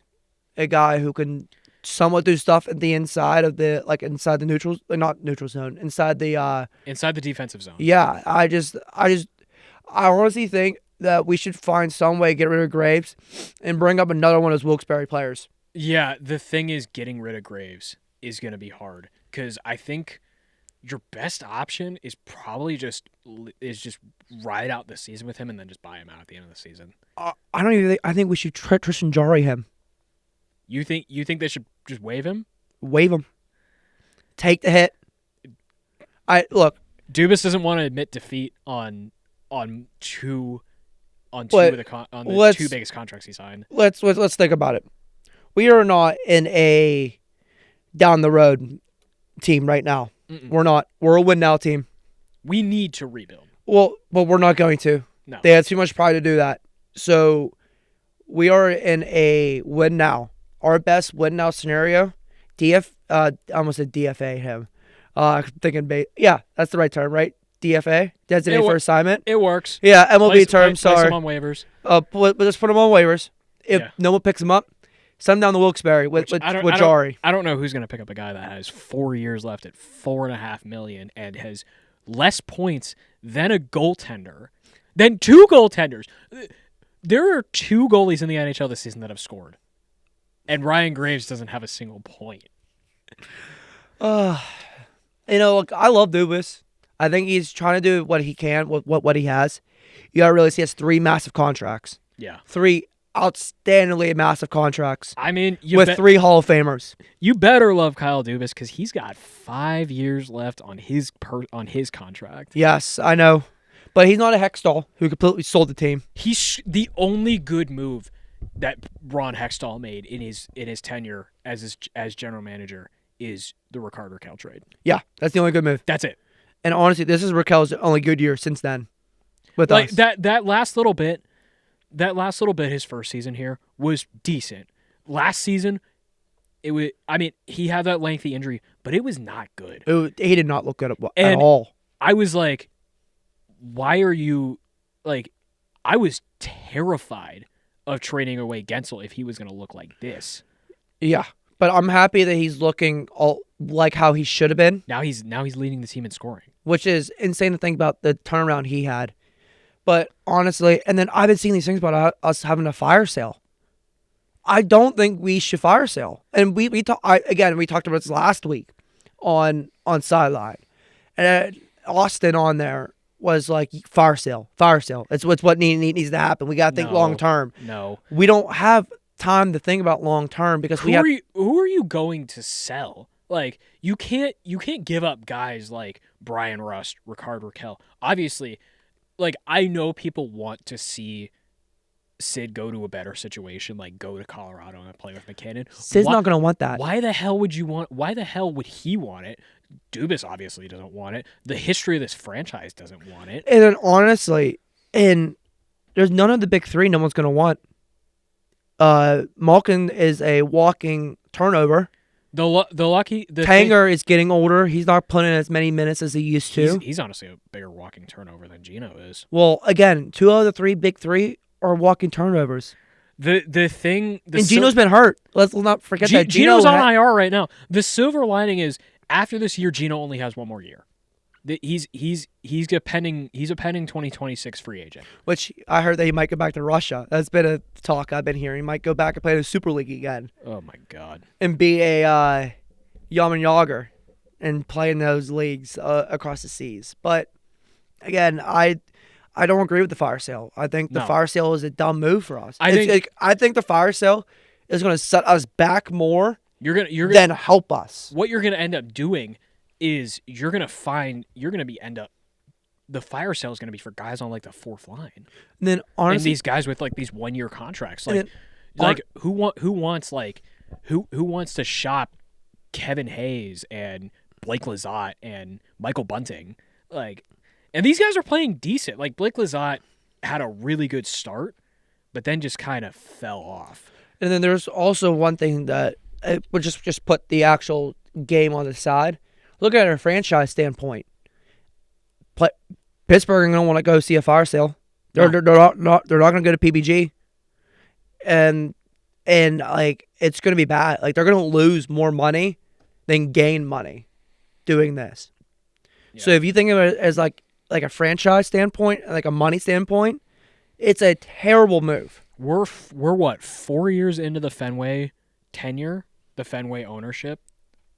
a guy who can somewhat do stuff at the inside of inside the neutral, not neutral zone, inside the defensive zone. Yeah, I honestly think that we should find some way to get rid of Graves and bring up another one of those Wilkes-Barre players. Yeah, the thing is, getting rid of Graves is going to be hard because I think your best option is probably just ride out the season with him and then just buy him out at the end of the season. I think we should Tristan Jari him. You think they should just waive him? Waive him. Take the hit. Look. Dubas doesn't want to admit defeat on two biggest contracts he signed. Let's think about it. We are not in a down the road team right now. Mm-mm. We're not. We're a win now team. We need to rebuild. Well, but we're not going to. No. They had too much pride to do that. So we are in a win now. Our best win now scenario, I almost said DFA him. Yeah, that's the right term, right? DFA, designated for assignment. It works. Yeah, MLB term. Sorry. Place him on waivers. Let's put him on waivers. If no one picks him up, send him down the Wilkes-Barre with Jari. I don't know who's going to pick up a guy that has 4 years left at $4.5 million and has less points than a goaltender, than two goaltenders. There are two goalies in the NHL this season that have scored, and Ryan Graves doesn't have a single point. Look, I love Dubas. I think he's trying to do what he can with what he has. You gotta realize he has 3 massive contracts. Yeah, 3 outstandingly massive contracts. I mean, with 3 Hall of Famers. You better love Kyle Dubas because he's got 5 years left on his contract. Yes, I know, but he's not a Hextall who completely sold the team. He's the only good move that Ron Hextall made in his tenure as general manager is the Rickard Rakell trade. Yeah, that's the only good move. That's it. And honestly, this is Rakell's only good year since then. With like us. that last little bit, his first season here was decent. Last season, he had that lengthy injury, but it was not good. He did not look good at all. I was like, why are you like? I was terrified of trading away Gensel if he was going to look like this. Yeah, but I'm happy that he's looking all like how he should have been. Now he's leading the team in scoring, which is insane to think about the turnaround he had. But honestly, and then I've been seeing these things about us having a fire sale. I don't think we should fire sale. And we talked about this last week on Sideline. And Austin on there was like, fire sale. It's what needs to happen. We got to think long term. No. We don't have time to think about long term because who are you going to sell? Like, you can't give up guys like Brian Rust, Rickard Rakell. Obviously, like, I know people want to see Sid go to a better situation, like go to Colorado and play with McKinnon. Sid's not going to want that. Why the hell would he want it? Dubas obviously doesn't want it. The history of this franchise doesn't want it. And then honestly, there's none of the big three no one's going to want. Malkin is a walking turnover. Tanger is getting older. He's not putting in as many minutes as he used to. He's honestly a bigger walking turnover than Gino is. Well, again, 2 out of the 3 big three are walking turnovers. And Gino's been hurt. Let's not forget that. Gino's on IR right now. The silver lining is after this year, Gino only has 1 more year. He's a pending 2026 free agent. Which I heard that he might go back to Russia. That's been a talk I've been hearing. He might go back and play the Super League again. Oh my God! And be a Yaman Yager and play in those leagues across the seas. But again, I don't agree with the fire sale. I think the fire sale is a dumb move for us. I think the fire sale is going to set us back more than help us. What you're going to end up doing is the fire sale is going to be for guys on like the 4th line. And then honestly, and these guys with like these 1-year contracts, who wants to shop Kevin Hayes and Blake Lizotte and Michael Bunting, and these guys are playing decent. Like Blake Lizotte had a really good start, but then just kind of fell off. And then there's also one thing that would just put the actual game on the side. Look at it from a franchise standpoint. Pittsburgh are going to want to go see a fire sale. They're not going to go to PBG, and it's going to be bad. Like they're going to lose more money than gain money doing this. Yeah. So if you think of it as like a franchise standpoint, like a money standpoint, it's a terrible move. We're what, 4 years into the Fenway tenure, the Fenway ownership,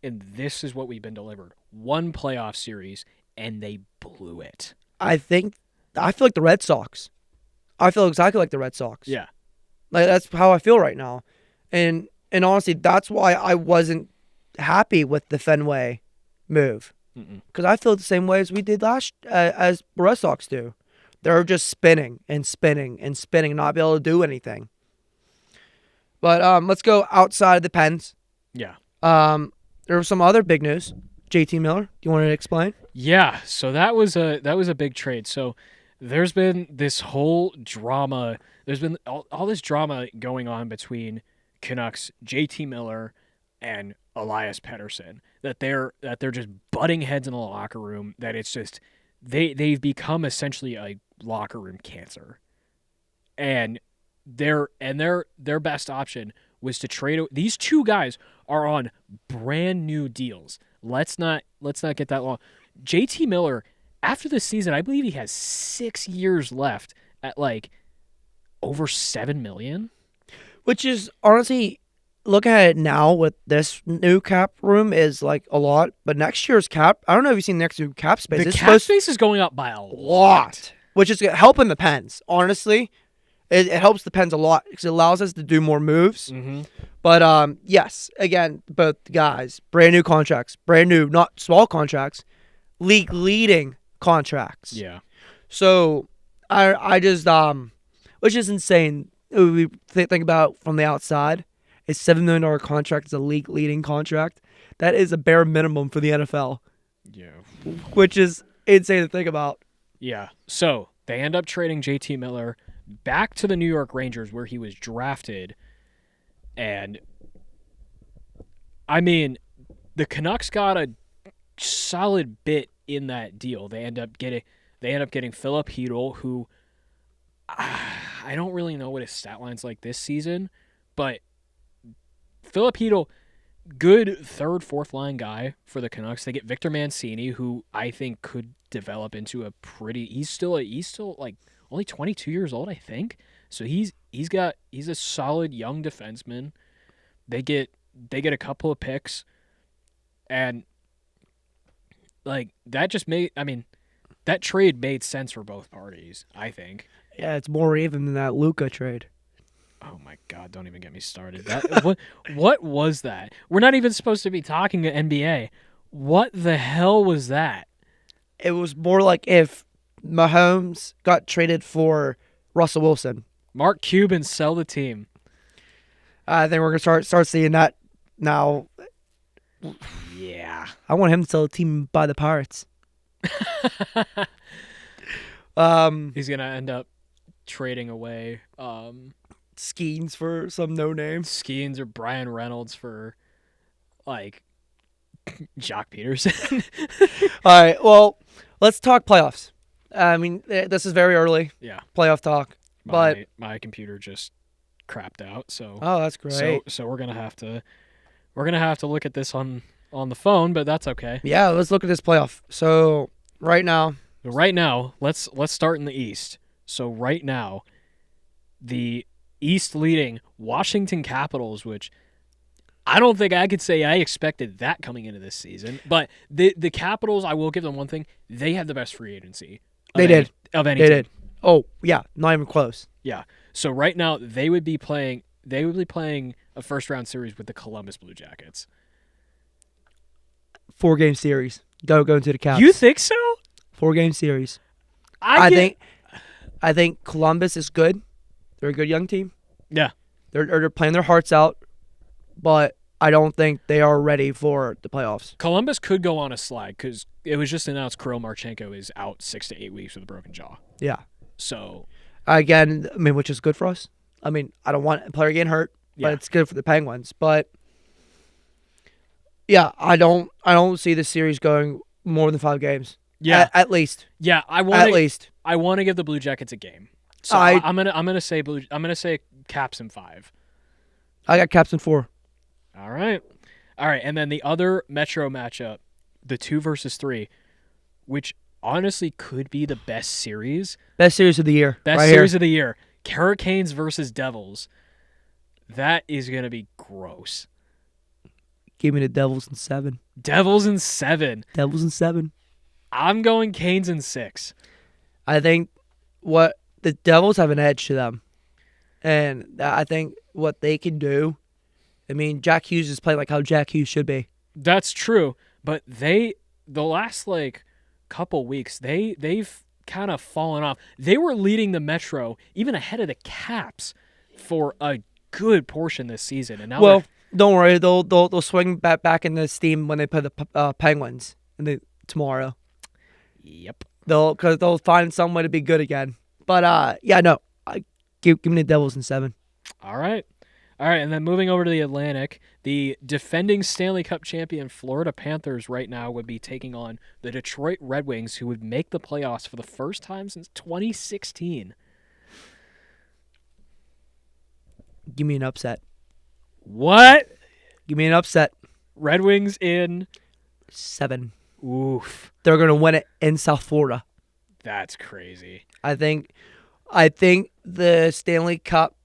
and this is what we've been delivered. 1 playoff series, and they blew it. I feel like the Red Sox. I feel exactly like the Red Sox. Yeah. Like that's how I feel right now. And honestly, that's why I wasn't happy with the Fenway move. Because I feel the same way as we did as the Red Sox do. They're just spinning and spinning and spinning, not be able to do anything. But let's go outside of the Pens. Yeah. There was some other big news. JT Miller, do you want to explain? Yeah, so that was a big trade. So there's been this whole drama. There's been all this drama going on between Canucks, JT Miller, and Elias Pettersson. That they're just butting heads in the locker room. That it's just they've become essentially a locker room cancer. And their best option was to trade. These 2 guys are on brand new deals. Let's not get that long. JT Miller, after this season, I believe he has 6 years left at like over $7 million. Which is honestly, looking at it now with this new cap room is like a lot. But next year's cap, I don't know if you've seen next year's cap space. The cap space is going up by a lot. Which is helping the Pens, honestly. It helps the Pens a lot because it allows us to do more moves. Mm-hmm. But yes, again, both guys, brand new contracts, brand new, not small contracts, league leading contracts. Yeah. So I just which is insane. We think about from the outside, a $7 million contract is a league leading contract. That is a bare minimum for the NFL. Yeah. Which is insane to think about. Yeah. So they end up trading JT Miller back to the New York Rangers where he was drafted. And I mean, the Canucks got a solid bit in that deal. They end up getting Philip Hedl, who I don't really know what his stat line's like this season, but Philip Hedl, good 3rd, 4th line guy for the Canucks. They get Victor Mancini, who I think could develop into a pretty. He's still like only 22 years old, I think. So he's a solid young defenseman. They get a couple of picks, and like that just made. I mean, that trade made sense for both parties, I think. Yeah, it's more even than that Luka trade. Oh my God! Don't even get me started. What was that? We're not even supposed to be talking to NBA. What the hell was that? It was more like if Mahomes got traded for Russell Wilson. Mark Cuban, sell the team. I think we're gonna start seeing that now. Yeah, I want him to sell the team by the Pirates. He's gonna end up trading away Skeens for some no name. Skeens or Brian Reynolds for like Jock Peterson. All right, well, let's talk playoffs. I mean, this is very early. Yeah. Playoff talk. But My computer just crapped out, so oh, that's great. So we're gonna have to look at this on the phone, but that's okay. Yeah, let's look at this playoff. So right now, let's start in the East. So right now, the East leading Washington Capitals, which I don't think I could say I expected that coming into this season. But the Capitals, I will give them one thing: they have the best free agency. They did. Of any they team. did. Oh yeah, not even close. Yeah. So right now they would be playing a first round series with the Columbus Blue Jackets. 4-game series. Go into the Caps. You think so? 4-game series. I think Columbus is good. They're a good young team. Yeah. They're playing their hearts out, but I don't think they are ready for the playoffs. Columbus could go on a slide because it was just announced Kirill Marchenko is out 6 to 8 weeks with a broken jaw. Yeah. So again, I mean, which is good for us. I mean, I don't want a player getting hurt, but it's good for the Penguins. But yeah, I don't see the series going more than 5 games. Yeah, at least. Yeah, I want to give the Blue Jackets a game. So I'm gonna say Caps in 5. I got Caps in 4. All right, and then the other Metro matchup, the 2 versus 3, which honestly could be the best series. Best series of the year. Of the year. Hurricanes versus Devils. That is gonna be gross. Give me the Devils in 7. Devils in 7. Devils in 7. I'm going Canes in 6. I think what the Devils have an edge to them. And I think what they can do, I mean, Jack Hughes is playing like how Jack Hughes should be. That's true. But the last couple weeks, they've kind of fallen off. They were leading the Metro even ahead of the Caps for a good portion this season. And now don't worry, they'll swing back in the steam when they play the Penguins tomorrow. Yep. Because they'll find some way to be good again. But give me the Devils in 7. All right, and then moving over to the Atlantic, the defending Stanley Cup champion Florida Panthers right now would be taking on the Detroit Red Wings, who would make the playoffs for the first time since 2016. Give me an upset. What? Give me an upset. Red Wings in 7. Oof. They're going to win it in South Florida. That's crazy. I think the Stanley Cup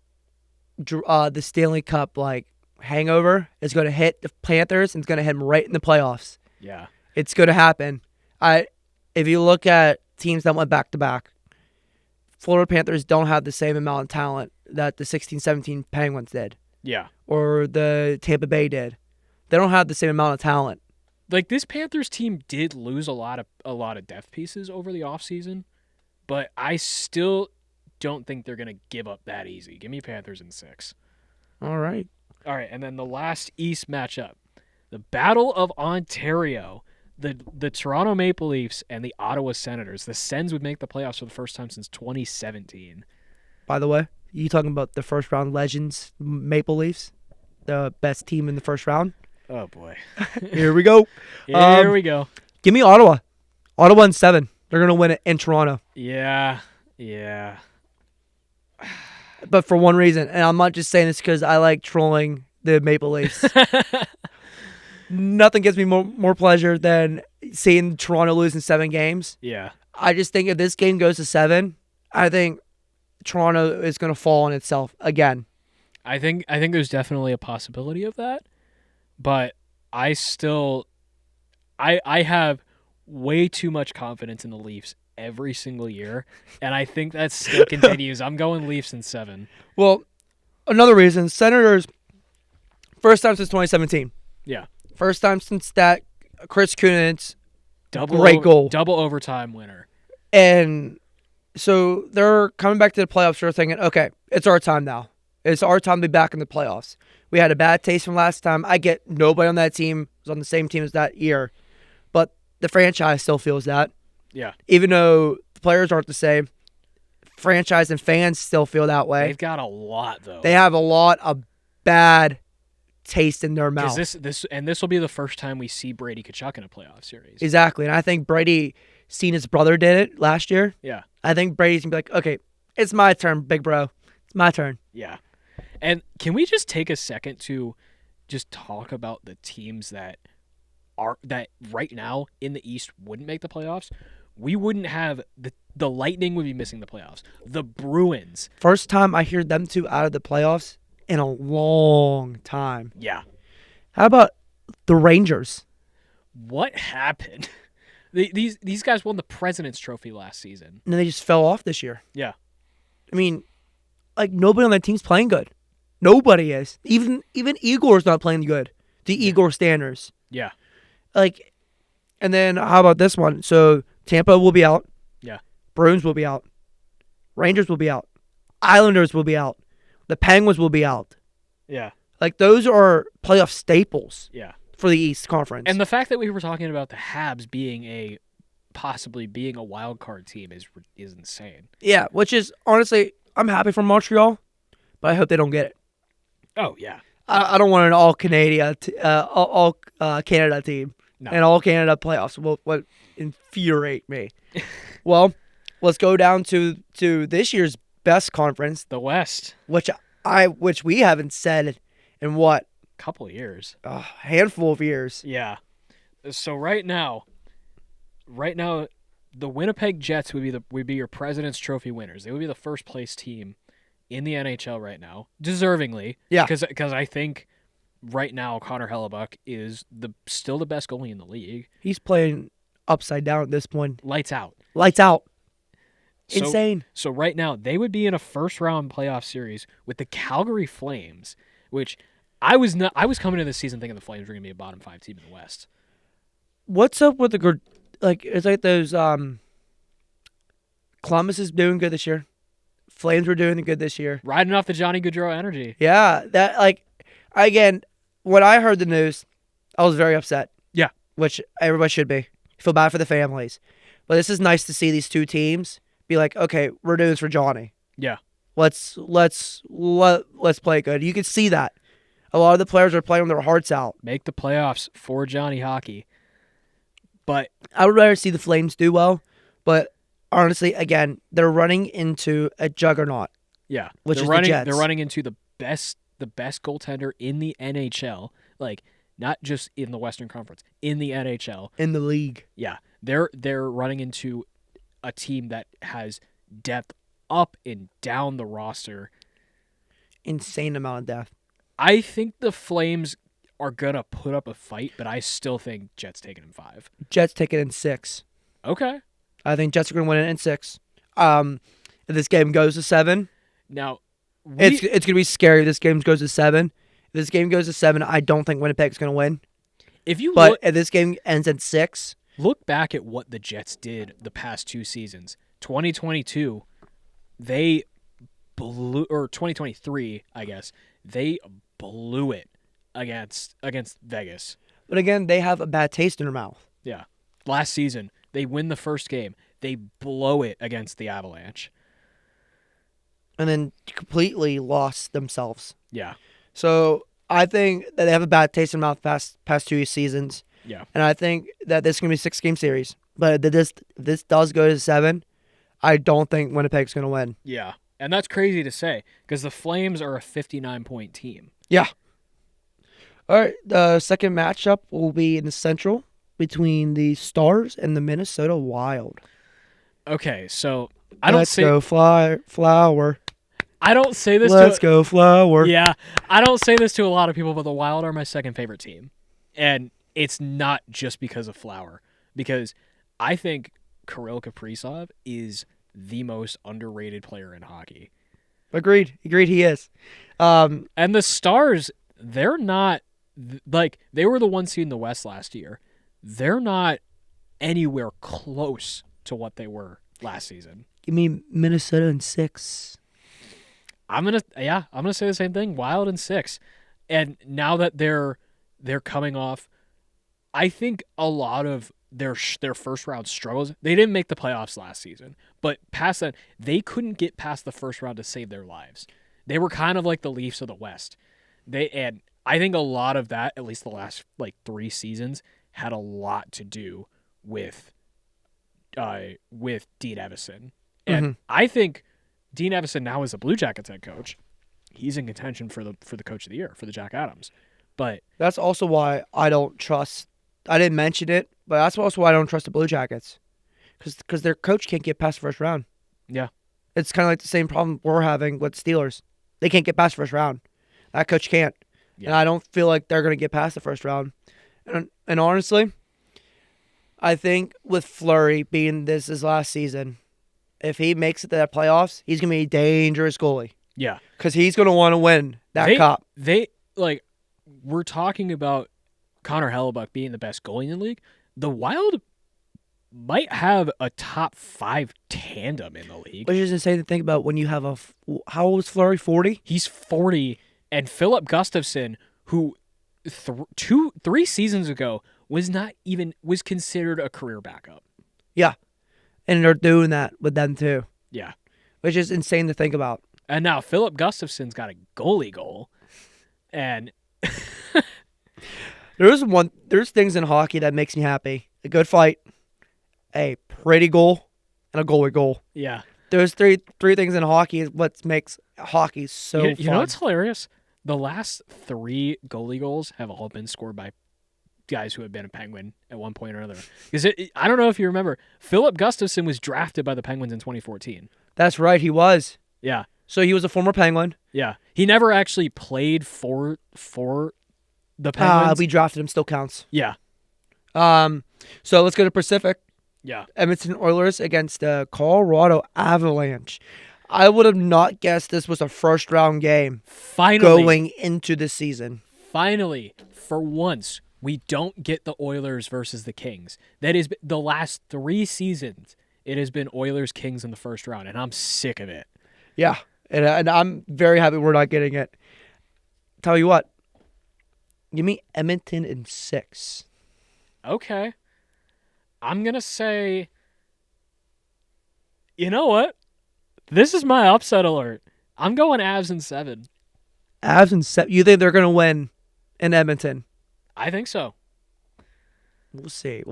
hangover is going to hit the Panthers and it's going to hit them right in the playoffs. Yeah. It's going to happen. If you look at teams that went back-to-back, Florida Panthers don't have the same amount of talent that the 16-17 Penguins did. Yeah. Or the Tampa Bay did. They don't have the same amount of talent. This Panthers team did lose a lot of depth pieces over the offseason, but I still don't think they're going to give up that easy. Give me Panthers in 6. All right, and then the last East matchup, the Battle of Ontario, the Toronto Maple Leafs and the Ottawa Senators. The Sens would make the playoffs for the first time since 2017. By the way, you talking about the first round legends, Maple Leafs, the best team in the first round? Oh, boy. Here we go. Here we go. Give me Ottawa. Ottawa in 7. They're going to win it in Toronto. Yeah. But for one reason, and I'm not just saying this because I like trolling the Maple Leafs. Nothing gives me more pleasure than seeing Toronto lose in 7 games. Yeah. I just think if this game goes to 7, I think Toronto is going to fall on itself again. I think there's definitely a possibility of that. But I still I have way too much confidence in the Leafs every single year, and I think that still continues. I'm going Leafs in 7. Well, another reason, Senators, first time since 2017. Yeah. First time since that Chris Kunitz great goal. Double overtime winner. And so they're coming back to the playoffs. They're thinking, okay, it's our time now. It's our time to be back in the playoffs. We had a bad taste from last time. I get nobody on that team was on the same team as that year. But the franchise still feels that. Yeah. Even though the players aren't the same, franchise and fans still feel that way. They've got a lot though. They have a lot of bad taste in their mouth. This will be the first time we see Brady Tkachuk in a playoff series. Exactly, and I think Brady seen his brother did it last year. Yeah. I think Brady's gonna be like, okay, it's my turn, big bro. It's my turn. Yeah. And can we just take a second to just talk about the teams that right now in the East wouldn't make the playoffs? We wouldn't have the Lightning would be missing the playoffs. The Bruins. First time I hear them two out of the playoffs in a long time. Yeah. How about the Rangers? What happened? These guys won the President's Trophy last season. And then they just fell off this year. Yeah. I mean, like, nobody on that team's playing good. Nobody is. Even Igor's not playing good. The Igor standards. Yeah. Like, and then how about this one? So Tampa will be out. Yeah. Bruins will be out. Rangers will be out. Islanders will be out. The Penguins will be out. Yeah. Like, those are playoff staples. Yeah. For the East Conference. And the fact that we were talking about the Habs possibly being a wild card team is insane. Yeah, which is, honestly, I'm happy for Montreal, but I hope they don't get it. Oh, yeah. I don't want an all Canada Canada team. No. And all Canada playoffs would infuriate me. Well, let's go down to this year's best conference, the West, which we haven't said in what? Couple of years. A handful of years. Yeah. So right now, the Winnipeg Jets would be your President's Trophy winners. They would be the first place team in the NHL right now, deservingly. Yeah. Because I think right now Connor Hellebuck is still the best goalie in the league. He's playing upside down at this point. Lights out. Insane. So right now they would be in a first round playoff series with the Calgary Flames, which I was coming into this season thinking the Flames were going to be a bottom 5 team in the West. What's up with it's like those Columbus is doing good this year. Flames were doing good this year. Riding off the Johnny Gaudreau energy. Yeah, again, when I heard the news, I was very upset. Yeah. Which everybody should be. I feel bad for the families. But this is nice to see these two teams be like, okay, we're doing this for Johnny. Yeah. Let's play good. You can see that. A lot of the players are playing their hearts out. Make the playoffs for Johnny Hockey. But I would rather see the Flames do well. But honestly, again, they're running into a juggernaut. Yeah. Which is the Jets. They're running into the best goaltender in the NHL. Like, not just in the Western Conference, in the NHL. In the league. Yeah. They're running into a team that has depth up and down the roster. Insane amount of depth. I think the Flames are going to put up a fight, but I still think Jets take it in 5. Jets take it in 6. Okay. I think Jets are going to win it in 6. If this game goes to 7, now it's going to be scary if this game goes to 7. If this game goes to 7, I don't think Winnipeg's going to win. If this game ends at 6, look back at what the Jets did the past 2 seasons. 2022, they blew, or 2023, I guess, they blew it against Vegas. But again, they have a bad taste in their mouth. Yeah. Last season, they win the first game. They blow it against the Avalanche. And then completely lost themselves. Yeah. So I think that they have a bad taste in their mouth past 2 seasons. Yeah. And I think that this is going to be a 6-game series. But if this does go to 7, I don't think Winnipeg's going to win. Yeah. And that's crazy to say because the Flames are a 59-point team. Yeah. All right. The second matchup will be in the Central between the Stars and the Minnesota Wild. Okay, so Let's go Flower. I don't say this Let's go Flower. Yeah. I don't say this to a lot of people, but the Wild are my second favorite team. And it's not just because of Flower. Because I think Kirill Kaprizov is the most underrated player in hockey. Agreed, he is. And the Stars, they're not, like, they were the 1 seed in the West last year. They're not anywhere close to what they were last season. Give me Minnesota in 6. I'm gonna say the same thing. Wild in 6. And now that they're coming off, I think a lot of their first round struggles. They didn't make the playoffs last season, but past that, they couldn't get past the first round to save their lives. They were kind of like the Leafs of the West. And I think a lot of that, at least the last like 3 seasons, had a lot to do with Dean Evison. And I think Dean Evison now is a Blue Jackets head coach. He's in contention for the coach of the year for the Jack Adams. But that's also why I don't trust. I didn't mention it, but that's also why I don't trust the Blue Jackets, because their coach can't get past the first round. Yeah, it's kind of like the same problem we're having with Steelers. They can't get past the first round. That coach can't, and I don't feel like they're going to get past the first round. And honestly, I think with Fleury being this his last season, if he makes it to that playoffs, he's going to be a dangerous goalie. Yeah, because he's going to want to win that cup. We're talking about Connor Hellebuck being the best goalie in the league. The Wild might have a top 5 tandem in the league. Which is insane to think about when you have how old is Fleury? 40? He's 40, and Philip Gustafson, who 3 seasons ago was considered a career backup. Yeah, and they're doing that with them too. Yeah, which is insane to think about. And now Philip Gustafson's got a goalie goal, and there's things in hockey that makes me happy. A good fight, a pretty goal, and a goalie goal. Yeah. There's three things in hockey is what makes hockey so fun. You know what's hilarious? The last 3 goalie goals have all been scored by guys who have been a Penguin at one point or another. Because I don't know if you remember, Philip Gustafson was drafted by the Penguins in 2014. That's right, he was. Yeah. So he was a former Penguin. Yeah. He never actually played for the Penguins. We drafted him, still counts. Yeah. So let's go to Pacific. Yeah. Edmonton Oilers against the Colorado Avalanche. I would have not guessed this was a first-round game going into the season. Finally, for once, we don't get the Oilers versus the Kings. That is the last 3 seasons. It has been Oilers-Kings in the first round, and I'm sick of it. Yeah, and I'm very happy we're not getting it. Tell you what, give me Edmonton in 6. Okay. I'm going to say, you know what? This is my upset alert. I'm going Avs in 7. Avs in 7? You think they're going to win in Edmonton? I think so. We'll see.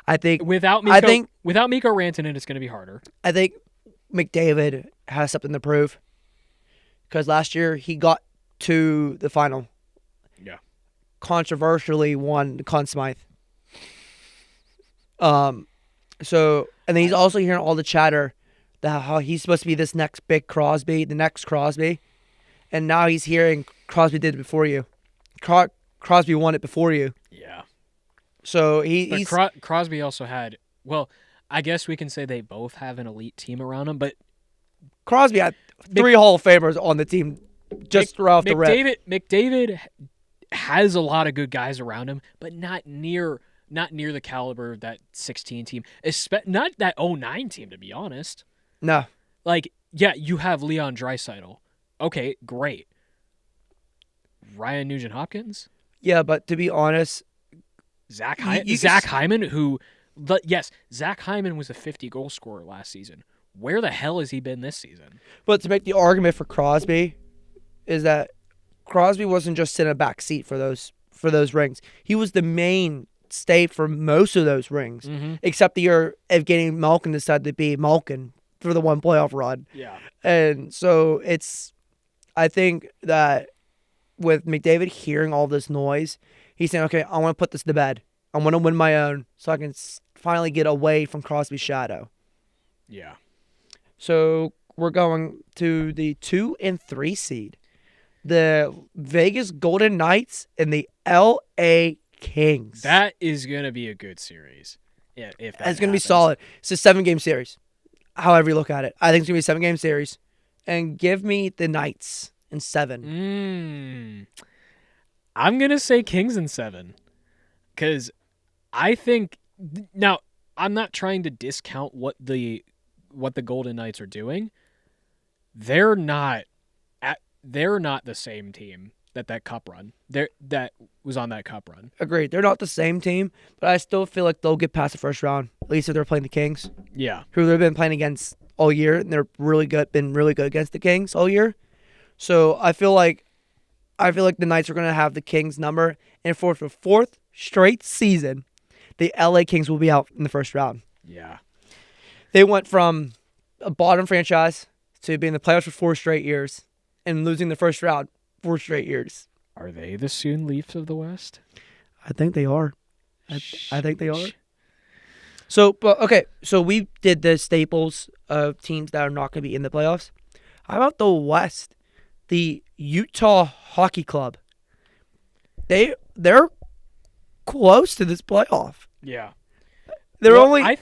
I think without Mikko Rantanen, it's going to be harder. I think McDavid has something to prove, because last year he got to the final. Yeah. Controversially won the Conn Smythe. So, and then he's also hearing all the chatter that how he's supposed to be this next big Crosby, the next Crosby, and now he's hearing Crosby did it before you. Crosby won it before you. Yeah. So he's Crosby also had, well, I guess we can say they both have an elite team around him, but Crosby had 3 Hall of Famers on the team just off the rip. McDavid has a lot of good guys around him, but not near the caliber of that 16 team. Not that 09 team, to be honest. No. Like, yeah, you have Leon Draisaitl. Okay, great. Ryan Nugent-Hopkins? Yeah, but to be honest, Zach Hyman, Zach Hyman was a 50-goal scorer last season. Where the hell has he been this season? But to make the argument for Crosby is that Crosby wasn't just sitting in a back seat for those rings. He was the main stay for most of those rings, except the year Evgeny Malkin decided to be Malkin for the one playoff run. Yeah. And so I think that with McDavid hearing all this noise, he's saying, okay, I want to put this to bed. I want to win my own so I can finally get away from Crosby's shadow. Yeah. So we're going to the 2 and 3 seed. The Vegas Golden Knights and the LA Kings. That is going to be a good series. Yeah, if it's going to be solid. It's a 7-game series. However you look at it. I think it's going to be a 7-game series. And give me the Knights in 7. I'm going to say Kings in 7. Because I think... Now, I'm not trying to discount what the Golden Knights are doing. They're not the same team that cup run. That was on that cup run. Agreed. They're not the same team, but I still feel like they'll get past the first round. At least if they're playing the Kings, Yeah. who they've been playing against all year, and they're really good. Been really good against the Kings all year. So I feel like the Knights are going to have the Kings number, and for the fourth straight season, the LA Kings will be out in the first round. Yeah. They went from a bottom franchise to being in the playoffs for 4 straight years and losing the first round 4 straight years. Are they the soon Leafs of the West? I think they are. I think they are. So we did the staples of teams that are not going to be in the playoffs. How about the West? The Utah Hockey Club. They're close to this playoff. Yeah. They're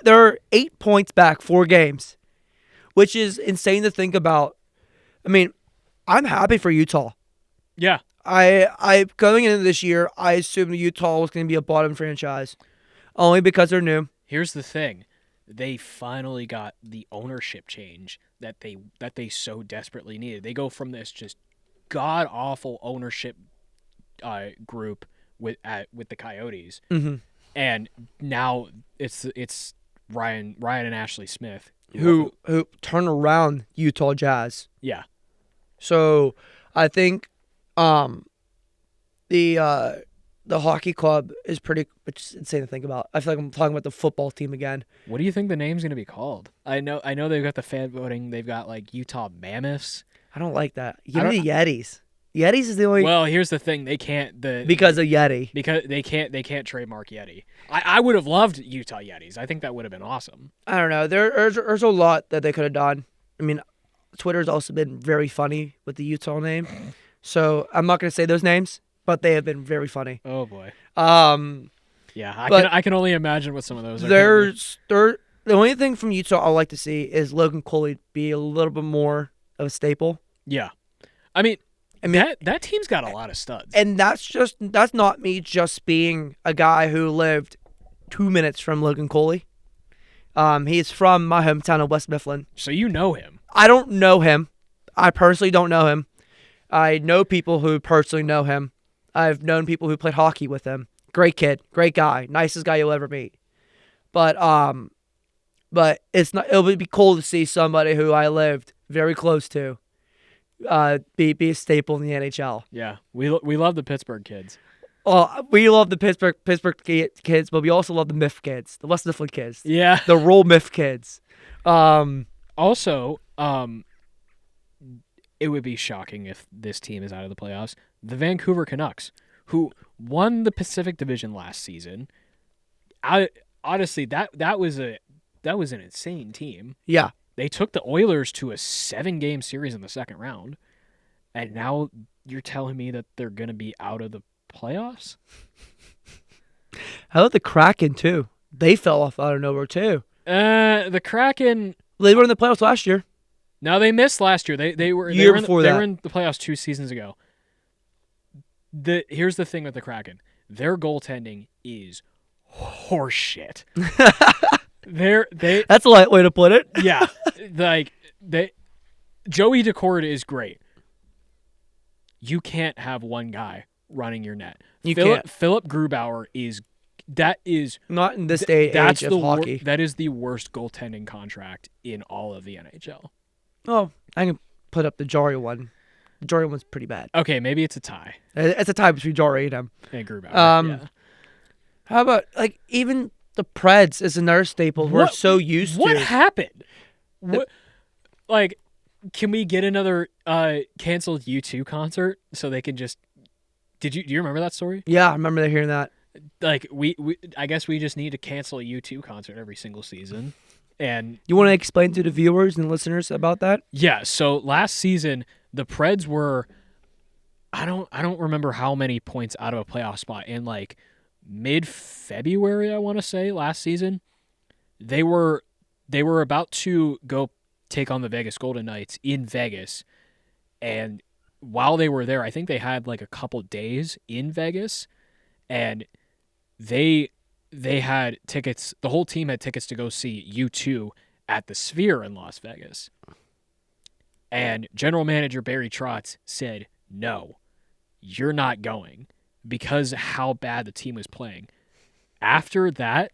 they're 8 points back, 4 games, which is insane to think about. I mean, I'm happy for Utah. Yeah. I going into this year, I assumed Utah was going to be a bottom franchise, only because they're new. Here's the thing. They finally got the ownership change that they so desperately needed. They go from this just god awful ownership group with the Coyotes, and now it's Ryan and Ashley Smith who turn around Utah Jazz. Yeah. So I think the hockey club is pretty. It's insane to think about. I feel like I'm talking about the football team again. What do you think the name's going to be called? I know they've got the fan voting. They've got like Utah Mammoths. I don't like that. Give me the Yetis. Yetis is the only. Well, here's the thing. They can't because of Yeti. Because they can't trademark Yeti. I would have loved Utah Yetis. I think that would have been awesome. I don't know. There's a lot that they could have done. I mean, Twitter's also been very funny with the Utah name. So I'm not going to say those names, but they have been very funny. Oh boy. Yeah, I can only imagine what some of those are. The only thing from Utah I like to see is Logan Cooley be a little bit more of a staple. Yeah. I mean that team's got a lot of studs. And that's not me just being a guy who lived 2 minutes from Logan Cooley. He is from my hometown of West Mifflin. So you know him. I don't know him. I personally don't know him. I know people who personally know him. I've known people who played hockey with him. Great kid, great guy, nicest guy you'll ever meet. But it's not. It would be cool to see somebody who I lived very close to, be a staple in the NHL. Yeah, we love the Pittsburgh kids. We love the Pittsburgh kids, but we also love the Miff kids, the West Mifflin kids. Yeah, the Roll Miff kids. Also, it would be shocking if this team is out of the playoffs. The Vancouver Canucks, who won the Pacific Division last season, honestly, that was an insane team. Yeah, they took the Oilers to a 7-game series in the second round, and now you're telling me that they're going to be out of the playoffs? How about the Kraken too? They fell off out of nowhere too. The Kraken. They were in the playoffs last year. No, they missed last year. They were in the playoffs 2 seasons ago. Here's the thing with the Kraken. Their goaltending is horseshit. That's a light way to put it. Yeah. Joey Decord is great. You can't have one guy running your net. Philip Grubauer is not in this day age of hockey. That is the worst goaltending contract in all of the NHL. Oh, I can put up the Jari one. The Jari one's pretty bad. Okay, maybe it's a tie. It's a tie between Jari and him. And Grubauer. Yeah. How about even the Preds is another staple we're so used to. What happened? Can we get another canceled U2 concert so they can just? Do you remember that story? Yeah, I remember hearing that. I guess we just need to cancel a U2 concert every single season. And you want to explain to the viewers and listeners about that? Yeah. So last season, the Preds were, I don't remember how many points out of a playoff spot in mid-February. I want to say last season, they were about to go take on the Vegas Golden Knights in Vegas, and while they were there, I think they had a couple days in Vegas, and they had tickets. The whole team had tickets to go see U2 at the Sphere in Las Vegas. And general manager Barry Trotz said, no, you're not going because how bad the team was playing. After that,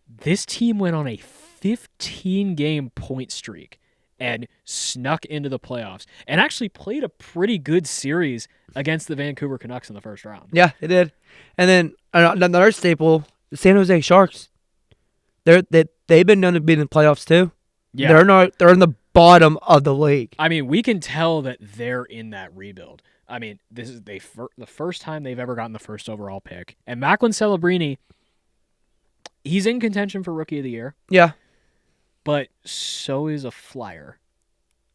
this team went on a 15-game point streak and snuck into the playoffs and actually played a pretty good series against the Vancouver Canucks in the first round. Yeah, it did. And then another staple, the San Jose Sharks. They've been known to be in the playoffs too. Yeah. They're in the bottom of the league. I mean, we can tell that they're in that rebuild. I mean, this is the first time they've ever gotten the first overall pick. And Macklin Celebrini, he's in contention for Rookie of the Year. Yeah. But so is a Flyer.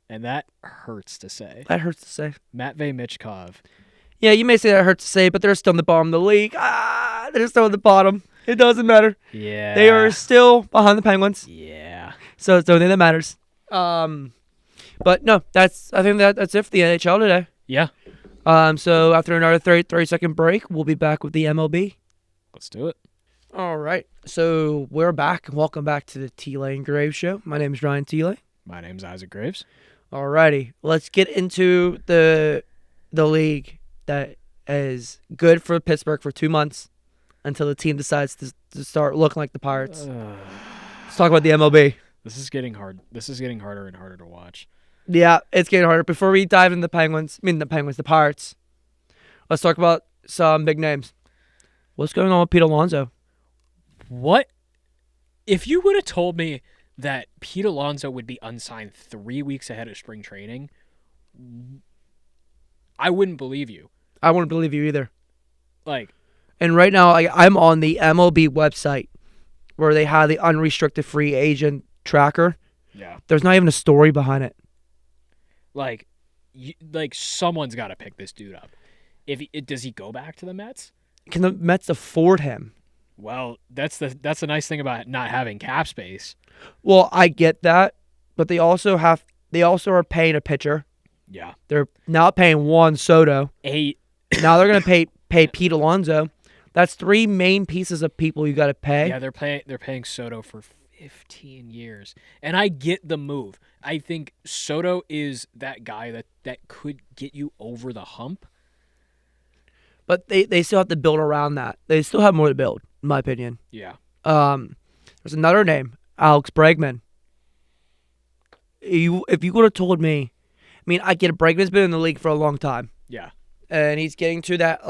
And that hurts to say. That hurts to say. Matvei Michkov. Yeah, you may say that hurts to say, but they're still in the bottom of the league. They're still in the bottom. It doesn't matter. Yeah. They are still behind the Penguins. Yeah. So it's the only thing that matters. But no, that's it for the NHL today. Yeah. So after another 30-second break, we'll be back with the MLB. Let's do it. All right. So we're back. Welcome back to the Thielet and Graves show. My name is Ryan Thielet. My name's Isaac Graves. All righty. Let's get into the league that is good for Pittsburgh for 2 months until the team decides to start looking like the Pirates. Let's talk about the MLB. This is getting hard. This is getting harder and harder to watch. Yeah, it's getting harder. Before we dive into the Pirates, let's talk about some big names. What's going on with Pete Alonso? What? If you would have told me that Pete Alonso would be unsigned 3 weeks ahead of spring training, I wouldn't believe you. I wouldn't believe you either. And right now, I'm on the MLB website where they have the unrestricted free agent tracker. Yeah. There's not even a story behind it. Someone's got to pick this dude up. Does he go back to the Mets? Can the Mets afford him? Well, that's the nice thing about not having cap space. Well, I get that, but they also are paying a pitcher. Yeah. They're now paying Juan Soto. Now they're going to pay Pete Alonso. That's 3 main pieces of people you got to pay. Yeah, they're paying Soto for 15 years. And I get the move. I think Soto is that guy that could get you over the hump. But they still have to build around that. They still have more to build, in my opinion. Yeah. There's another name, Alex Bregman. If you would have told me, I get it, Bregman's been in the league for a long time. Yeah. And he's getting to that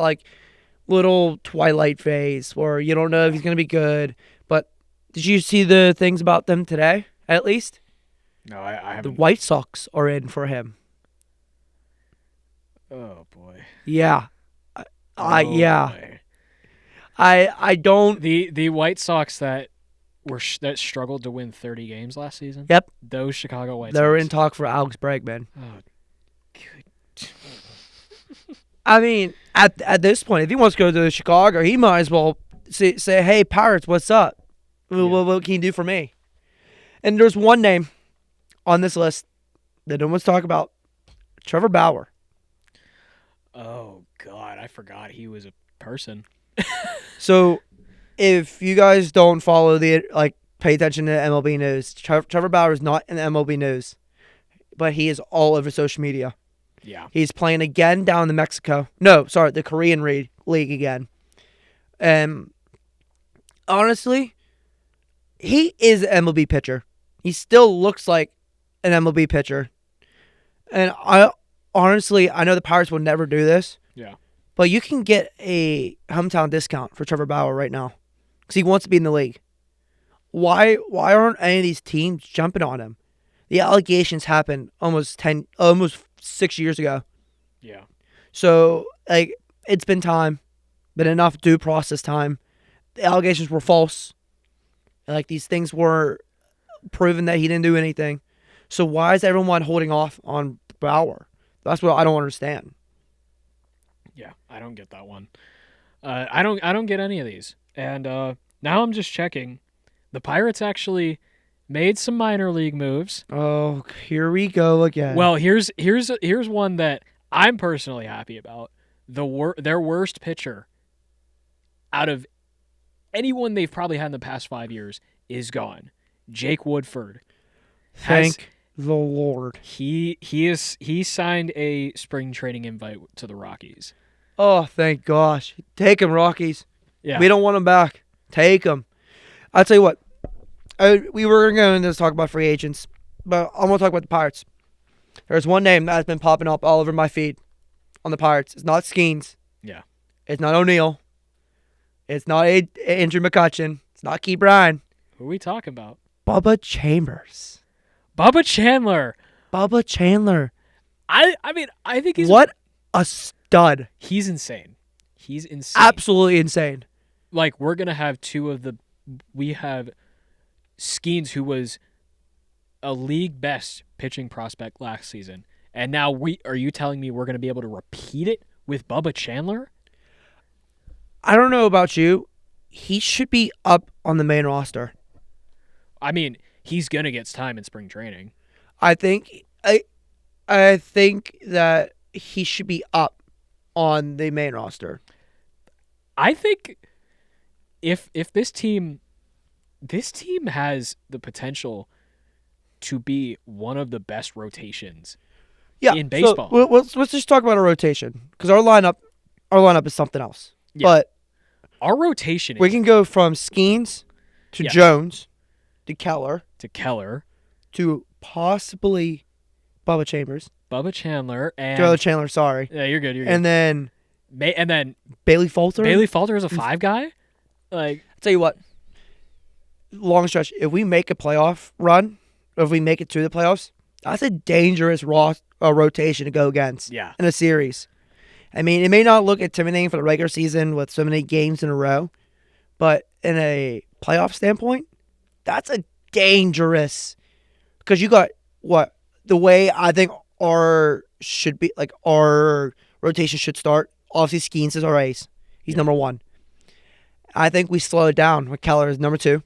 little twilight phase where you don't know if he's going to be good. But did you see the things about them today, at least? No, I haven't. The White Sox are in for him. Oh, boy. Yeah. Yeah. Boy. I don't. The White Sox that struggled to win 30 games last season. Yep. Those Chicago White Sox. They're in talk for Alex Bregman. Oh, good. At this point, if he wants to go to Chicago, he might as well say, "Hey, Pirates, what's up? What can you do for me?" And there's one name on this list that no one's talking about: Trevor Bauer. Oh God, I forgot he was a person. So, if you guys don't follow pay attention to MLB news, Trevor Bauer is not in the MLB news, but he is all over social media. Yeah. He's playing again down in Mexico. No, sorry, the Korean League again. And honestly, he is an MLB pitcher. He still looks like an MLB pitcher. And I know the Pirates will never do this. Yeah. But you can get a hometown discount for Trevor Bauer right now because he wants to be in the league. Why aren't any of these teams jumping on him? The allegations happened almost 6 years ago. Yeah. So, it's been enough due process time. The allegations were false. These things were proven that he didn't do anything. So why is everyone holding off on Bauer? That's what I don't understand. Yeah, I don't get that one. I don't get any of these. And now I'm just checking. The Pirates actually made some minor league moves. Oh, here we go again. Well, here's one that I'm personally happy about. Their worst pitcher out of anyone they've probably had in the past 5 years is gone. Jake Woodford. Thank the Lord. He signed a spring training invite to the Rockies. Oh, thank gosh. Take him, Rockies. Yeah. We don't want him back. Take him. I'll tell you what. We were going to talk about free agents, but I'm going to talk about the Pirates. There's one name that's been popping up all over my feed on the Pirates. It's not Skeens. Yeah. It's not O'Neill. It's not Andrew McCutcheon. It's not Key Bryan. Who are we talking about? Bubba Chambers. Bubba Chandler. Bubba Chandler. I mean, I think he's What a stud. He's insane. He's insane. Absolutely insane. Like, we're going to have we have Skeens, who was a league best pitching prospect last season. And now are you telling me we're going to be able to repeat it with Bubba Chandler? I don't know about you. He should be up on the main roster. I mean, he's going to get time in spring training. I think that he should be up on the main roster. I think if this team has the potential to be one of the best rotations in baseball. So let's just talk about our rotation, because our lineup is something else. Yeah. But our rotation we can go from Skeens to Jones to Keller to possibly Bubba Chambers. Bubba Chandler and Bubba Chandler, sorry. Yeah, you're good. And then Bailey Falter. Bailey Falter is a 5 guy. Like, I'll tell you what. Long stretch. If we make a playoff run, or if we make it to the playoffs, that's a dangerous rotation to go against. Yeah. In a series. I mean, it may not look intimidating for the regular season with so many games in a row, but in a playoff standpoint, that's a dangerous. Because you got the way I think our rotation should start. Obviously, Skeens is our ace. He's number 1. I think we slow it down with Keller as number 2.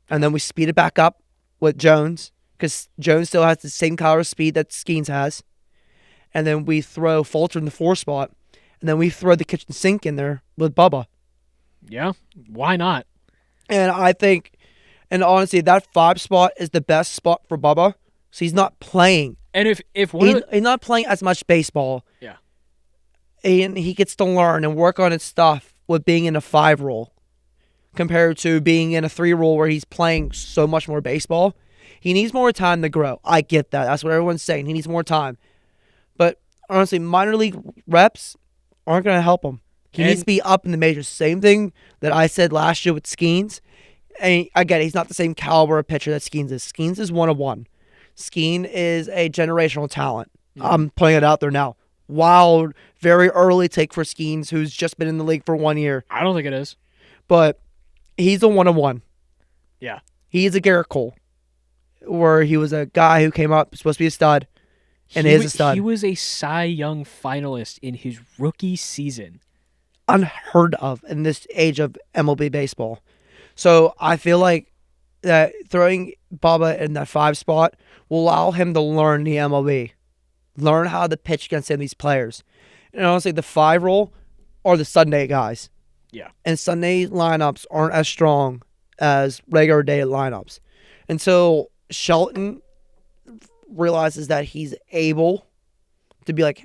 And then we speed it back up with Jones, because Jones still has the same caliber of speed that Skeens has. And then we throw Falter in the 4 spot. And then we throw the kitchen sink in there with Bubba. Yeah, why not? And I think, and honestly, that 5 spot is the best spot for Bubba. So he's not playing. And if he's not playing as much baseball. Yeah. And he gets to learn and work on his stuff with being in a 5 role compared to being in a 3 role where he's playing so much more baseball. He needs more time to grow. I get that. That's what everyone's saying. He needs more time. But honestly, minor league reps aren't going to help him. He needs to be up in the majors. Same thing that I said last year with Skeens. And again, he's not the same caliber of pitcher that Skeens is. Skeens is 1 of 1. Skeen is a generational talent. Yeah. I'm putting it out there now. Wild, very early take for Skeens, who's just been in the league for 1 year. I don't think it is. But he's a 1 of 1. Yeah. He's a Garrett Cole, where he was a guy who came up, supposed to be a stud, and is a stud. He was a Cy Young finalist in his rookie season. Unheard of in this age of MLB baseball. So I feel like that throwing Bubba in that 5 spot will allow him to learn the MLB, learn how to pitch against these players. And honestly, the 5 role are the Sunday guys. Yeah. And Sunday lineups aren't as strong as regular day lineups. Until Shelton realizes that he's able to be like,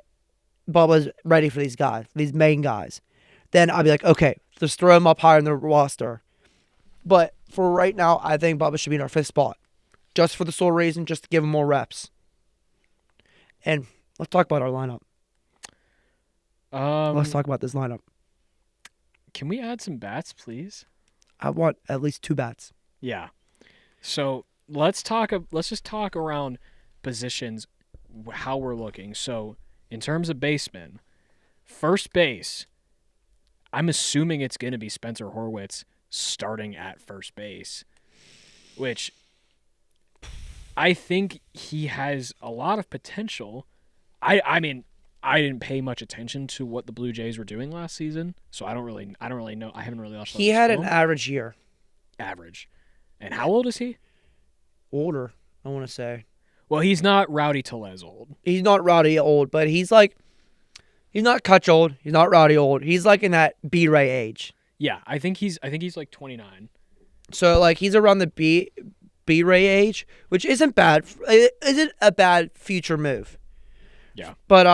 Bubba's ready for these guys, these main guys. Then I'll be like, okay, just throw him up higher in the roster. But for right now, I think Bubba should be in our 5th spot. Just for the sole reason, just to give him more reps. And let's talk about our lineup. Let's talk about this lineup. Can we add some bats, please? I want at least 2 bats. Yeah. So let's just talk around positions, how we're looking. So in terms of basemen, first base, I'm assuming it's going to be Spencer Horwitz starting at first base, which I think he has a lot of potential. I mean, I didn't pay much attention to what the Blue Jays were doing last season, so I don't really know. I haven't really watched. He had an average year. Average. And how old is he? Older, I want to say. Well, he's not Rowdy Tellez old. He's not Rowdy old, but he's like, he's not Kutch old. He's not Rowdy old. He's like in that B-Ray age. Yeah, I think he's like 29. So like he's around the B-Ray age, which isn't bad. It isn't a bad future move. Yeah. But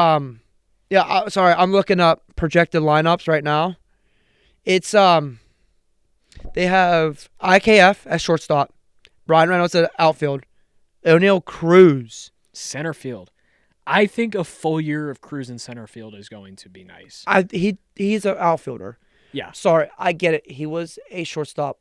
Yeah, sorry, I'm looking up projected lineups right now. It's they have IKF as shortstop, Brian Reynolds at outfield, O'Neal Cruz. Center field. I think a full year of Cruz in center field is going to be nice. He's an outfielder. Yeah. Sorry, I get it. He was a shortstop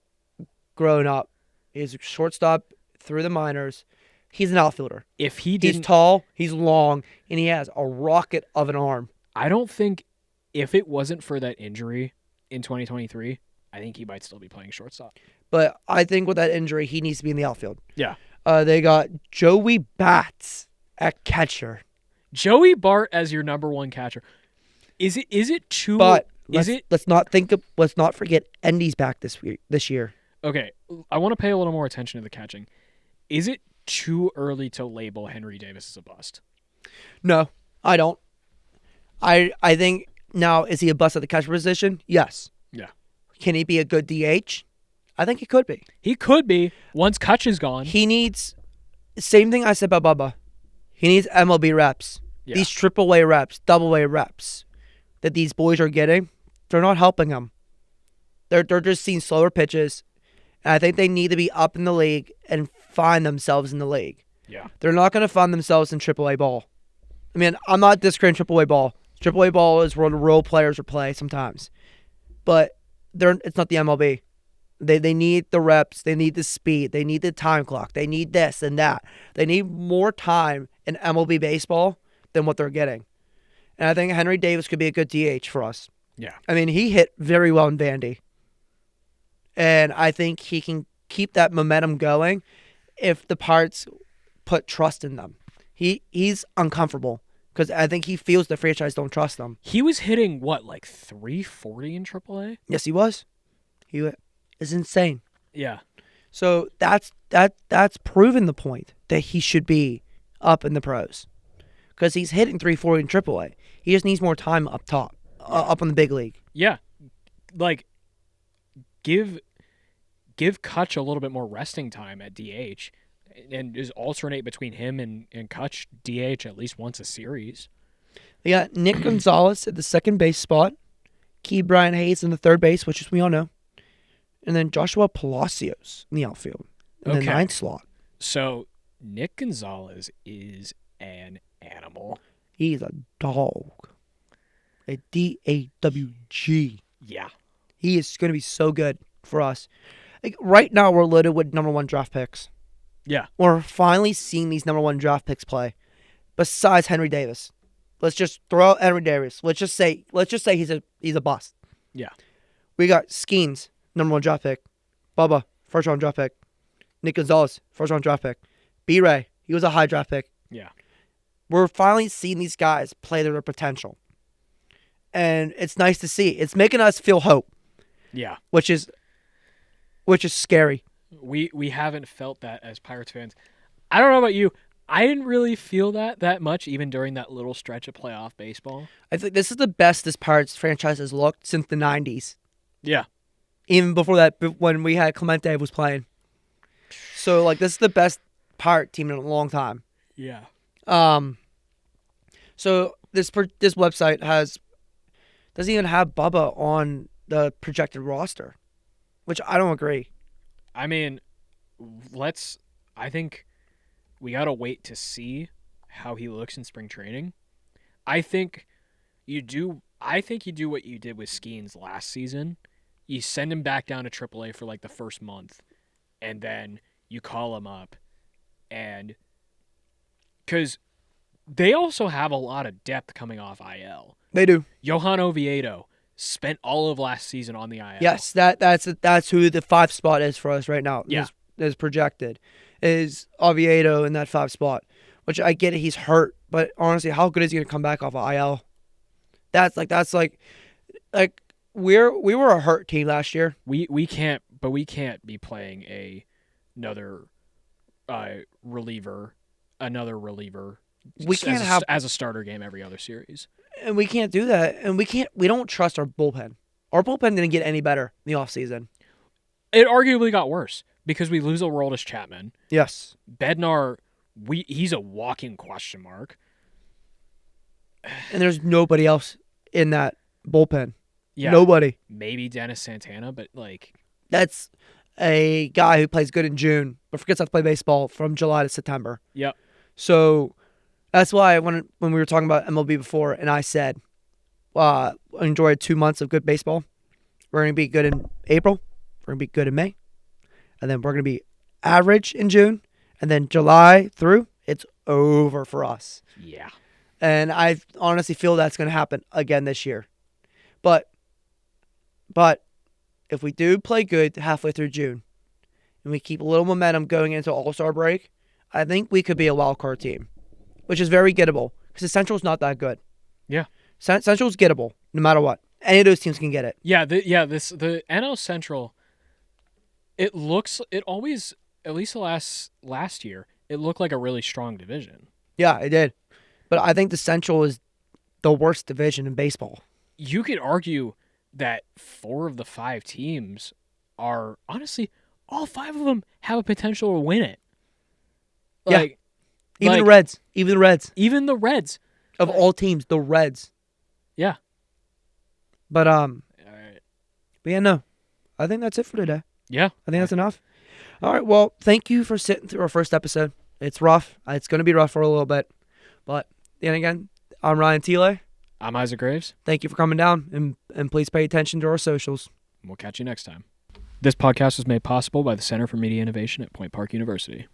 growing up. He's a shortstop through the minors. He's an outfielder. If he He's didn't, tall, he's long, and he has a rocket of an arm. I don't think if it wasn't for that injury in 2023, I think he might still be playing shortstop. But I think with that injury, he needs to be in the outfield. Yeah. They got Joey Bats at catcher. Joey Bart as your number one catcher. Is it too? But is it let's not forget Endy's back this year. okay? I want to pay a little more attention to the catching. Is it too early to label Henry Davis as a bust? No, I don't. I think now, is he a bust at the catcher position? Yes. Yeah. Can he be a good DH? I think he could be. He could be once Kutch is gone. He needs same thing I said about Bubba. He needs MLB reps. Yeah. These AAA reps, AA reps that these boys are getting, they're not helping them. They're just seeing slower pitches, and I think they need to be up in the league and find themselves in the league. Yeah. They're not going to find themselves in AAA ball. I mean, I'm not discrediting AAA ball. AAA ball is where the real players are play sometimes, but it's not the MLB. They need the reps. They need the speed. They need the time clock. They need this and that. They need more time in MLB baseball than what they're getting. And I think Henry Davis could be a good DH for us. Yeah. I mean, he hit very well in Vandy. And I think he can keep that momentum going if the Pirates put trust in them. He's uncomfortable because I think he feels the franchise don't trust him. He was hitting like 340 in AAA? Yes, he was. He is insane. Yeah. So that's proven the point that he should be up in the pros because he's hitting 340 in AAA. He just needs more time up top, up in the big league. Yeah. Like, give Kutch a little bit more resting time at DH and just alternate between him and Kutch DH at least once a series. They got Nick Gonzalez at the second base spot, Key Brian Hayes in the third base, which is we all know, and then Joshua Palacios in the outfield in the ninth slot. So Nick Gonzalez is an animal. He's a dog. A DAWG. Yeah. He is going to be so good for us. Like, right now, we're loaded with number one draft picks. Yeah. We're finally seeing these number one draft picks play. Besides Henry Davis, let's just throw out Henry Davis. Let's just say he's a bust. Yeah. We got Skeens, number one draft pick. Bubba, first round draft pick. Nick Gonzalez, first round draft pick. B-Ray, he was a high draft pick. Yeah. We're finally seeing these guys play their potential. And it's nice to see. It's making us feel hope. Yeah. Which is scary. We haven't felt that as Pirates fans. I don't know about you. I didn't really feel that much even during that little stretch of playoff baseball. I think this is the best this Pirates franchise has looked since the 90s. Yeah. Even before that, when we had Clemente was playing. So, like, this is the best Pirate team in a long time. Yeah. So this website doesn't even have Bubba on the projected roster, which I don't agree. I mean, I think we got to wait to see how he looks in spring training. I think you do what you did with Skeens last season. You send him back down to AAA for like the first month, and then you call him up, and because they also have a lot of depth coming off IL. They do. Johan Oviedo spent all of last season on the IL. Yes, that's who the 5 spot is for us right now. Yeah. Is projected is Oviedo in that 5 spot, which I get it, he's hurt, but honestly, how good is he gonna come back off of IL? That's like we were a hurt team last year. We can't be playing another reliever We can't have as a starter game every other series. And we can't do that. And we don't trust our bullpen. Our bullpen didn't get any better in the offseason. It arguably got worse because we lose Aroldis Chapman. Yes. Bednar, he's a walking question mark. and there's nobody else in that bullpen. Yeah, Nobody. maybe Dennis Santana, but like, That's a guy who plays good in June, but forgets how to play baseball from July to September. yep, So that's why when we were talking about MLB before, and I said, I enjoyed 2 months of good baseball. We're going to be good in April. We're going to be good in May. And then we're going to be average in June. And then July through, it's over for us. yeah, And I honestly feel that's going to happen again this year. But if we do play good halfway through June and we keep a little momentum going into All-Star break, I think we could be a wild card team, which is very gettable because the Central's not that good. yeah. Central's gettable no matter what. Any of those teams can get it. Yeah, the NL Central, it always, at least the last year, it looked like a really strong division. Yeah, it did. But I think the Central is the worst division in baseball. You could argue that 4 of the 5 teams are, honestly, all 5 of them have a potential to win it. Yeah. Like, Even the Reds. Even the Reds. Of all teams, the Reds. Yeah. But All right. but yeah, no. I think that's it for today. Yeah. I think that's enough. All right, well, thank you for sitting through our first episode. It's rough. It's going to be rough for a little bit. But then again, I'm Ryan Thielet. I'm Isaac Graves. Thank you for coming down, and please pay attention to our socials. We'll catch you next time. This podcast was made possible by the Center for Media Innovation at Point Park University.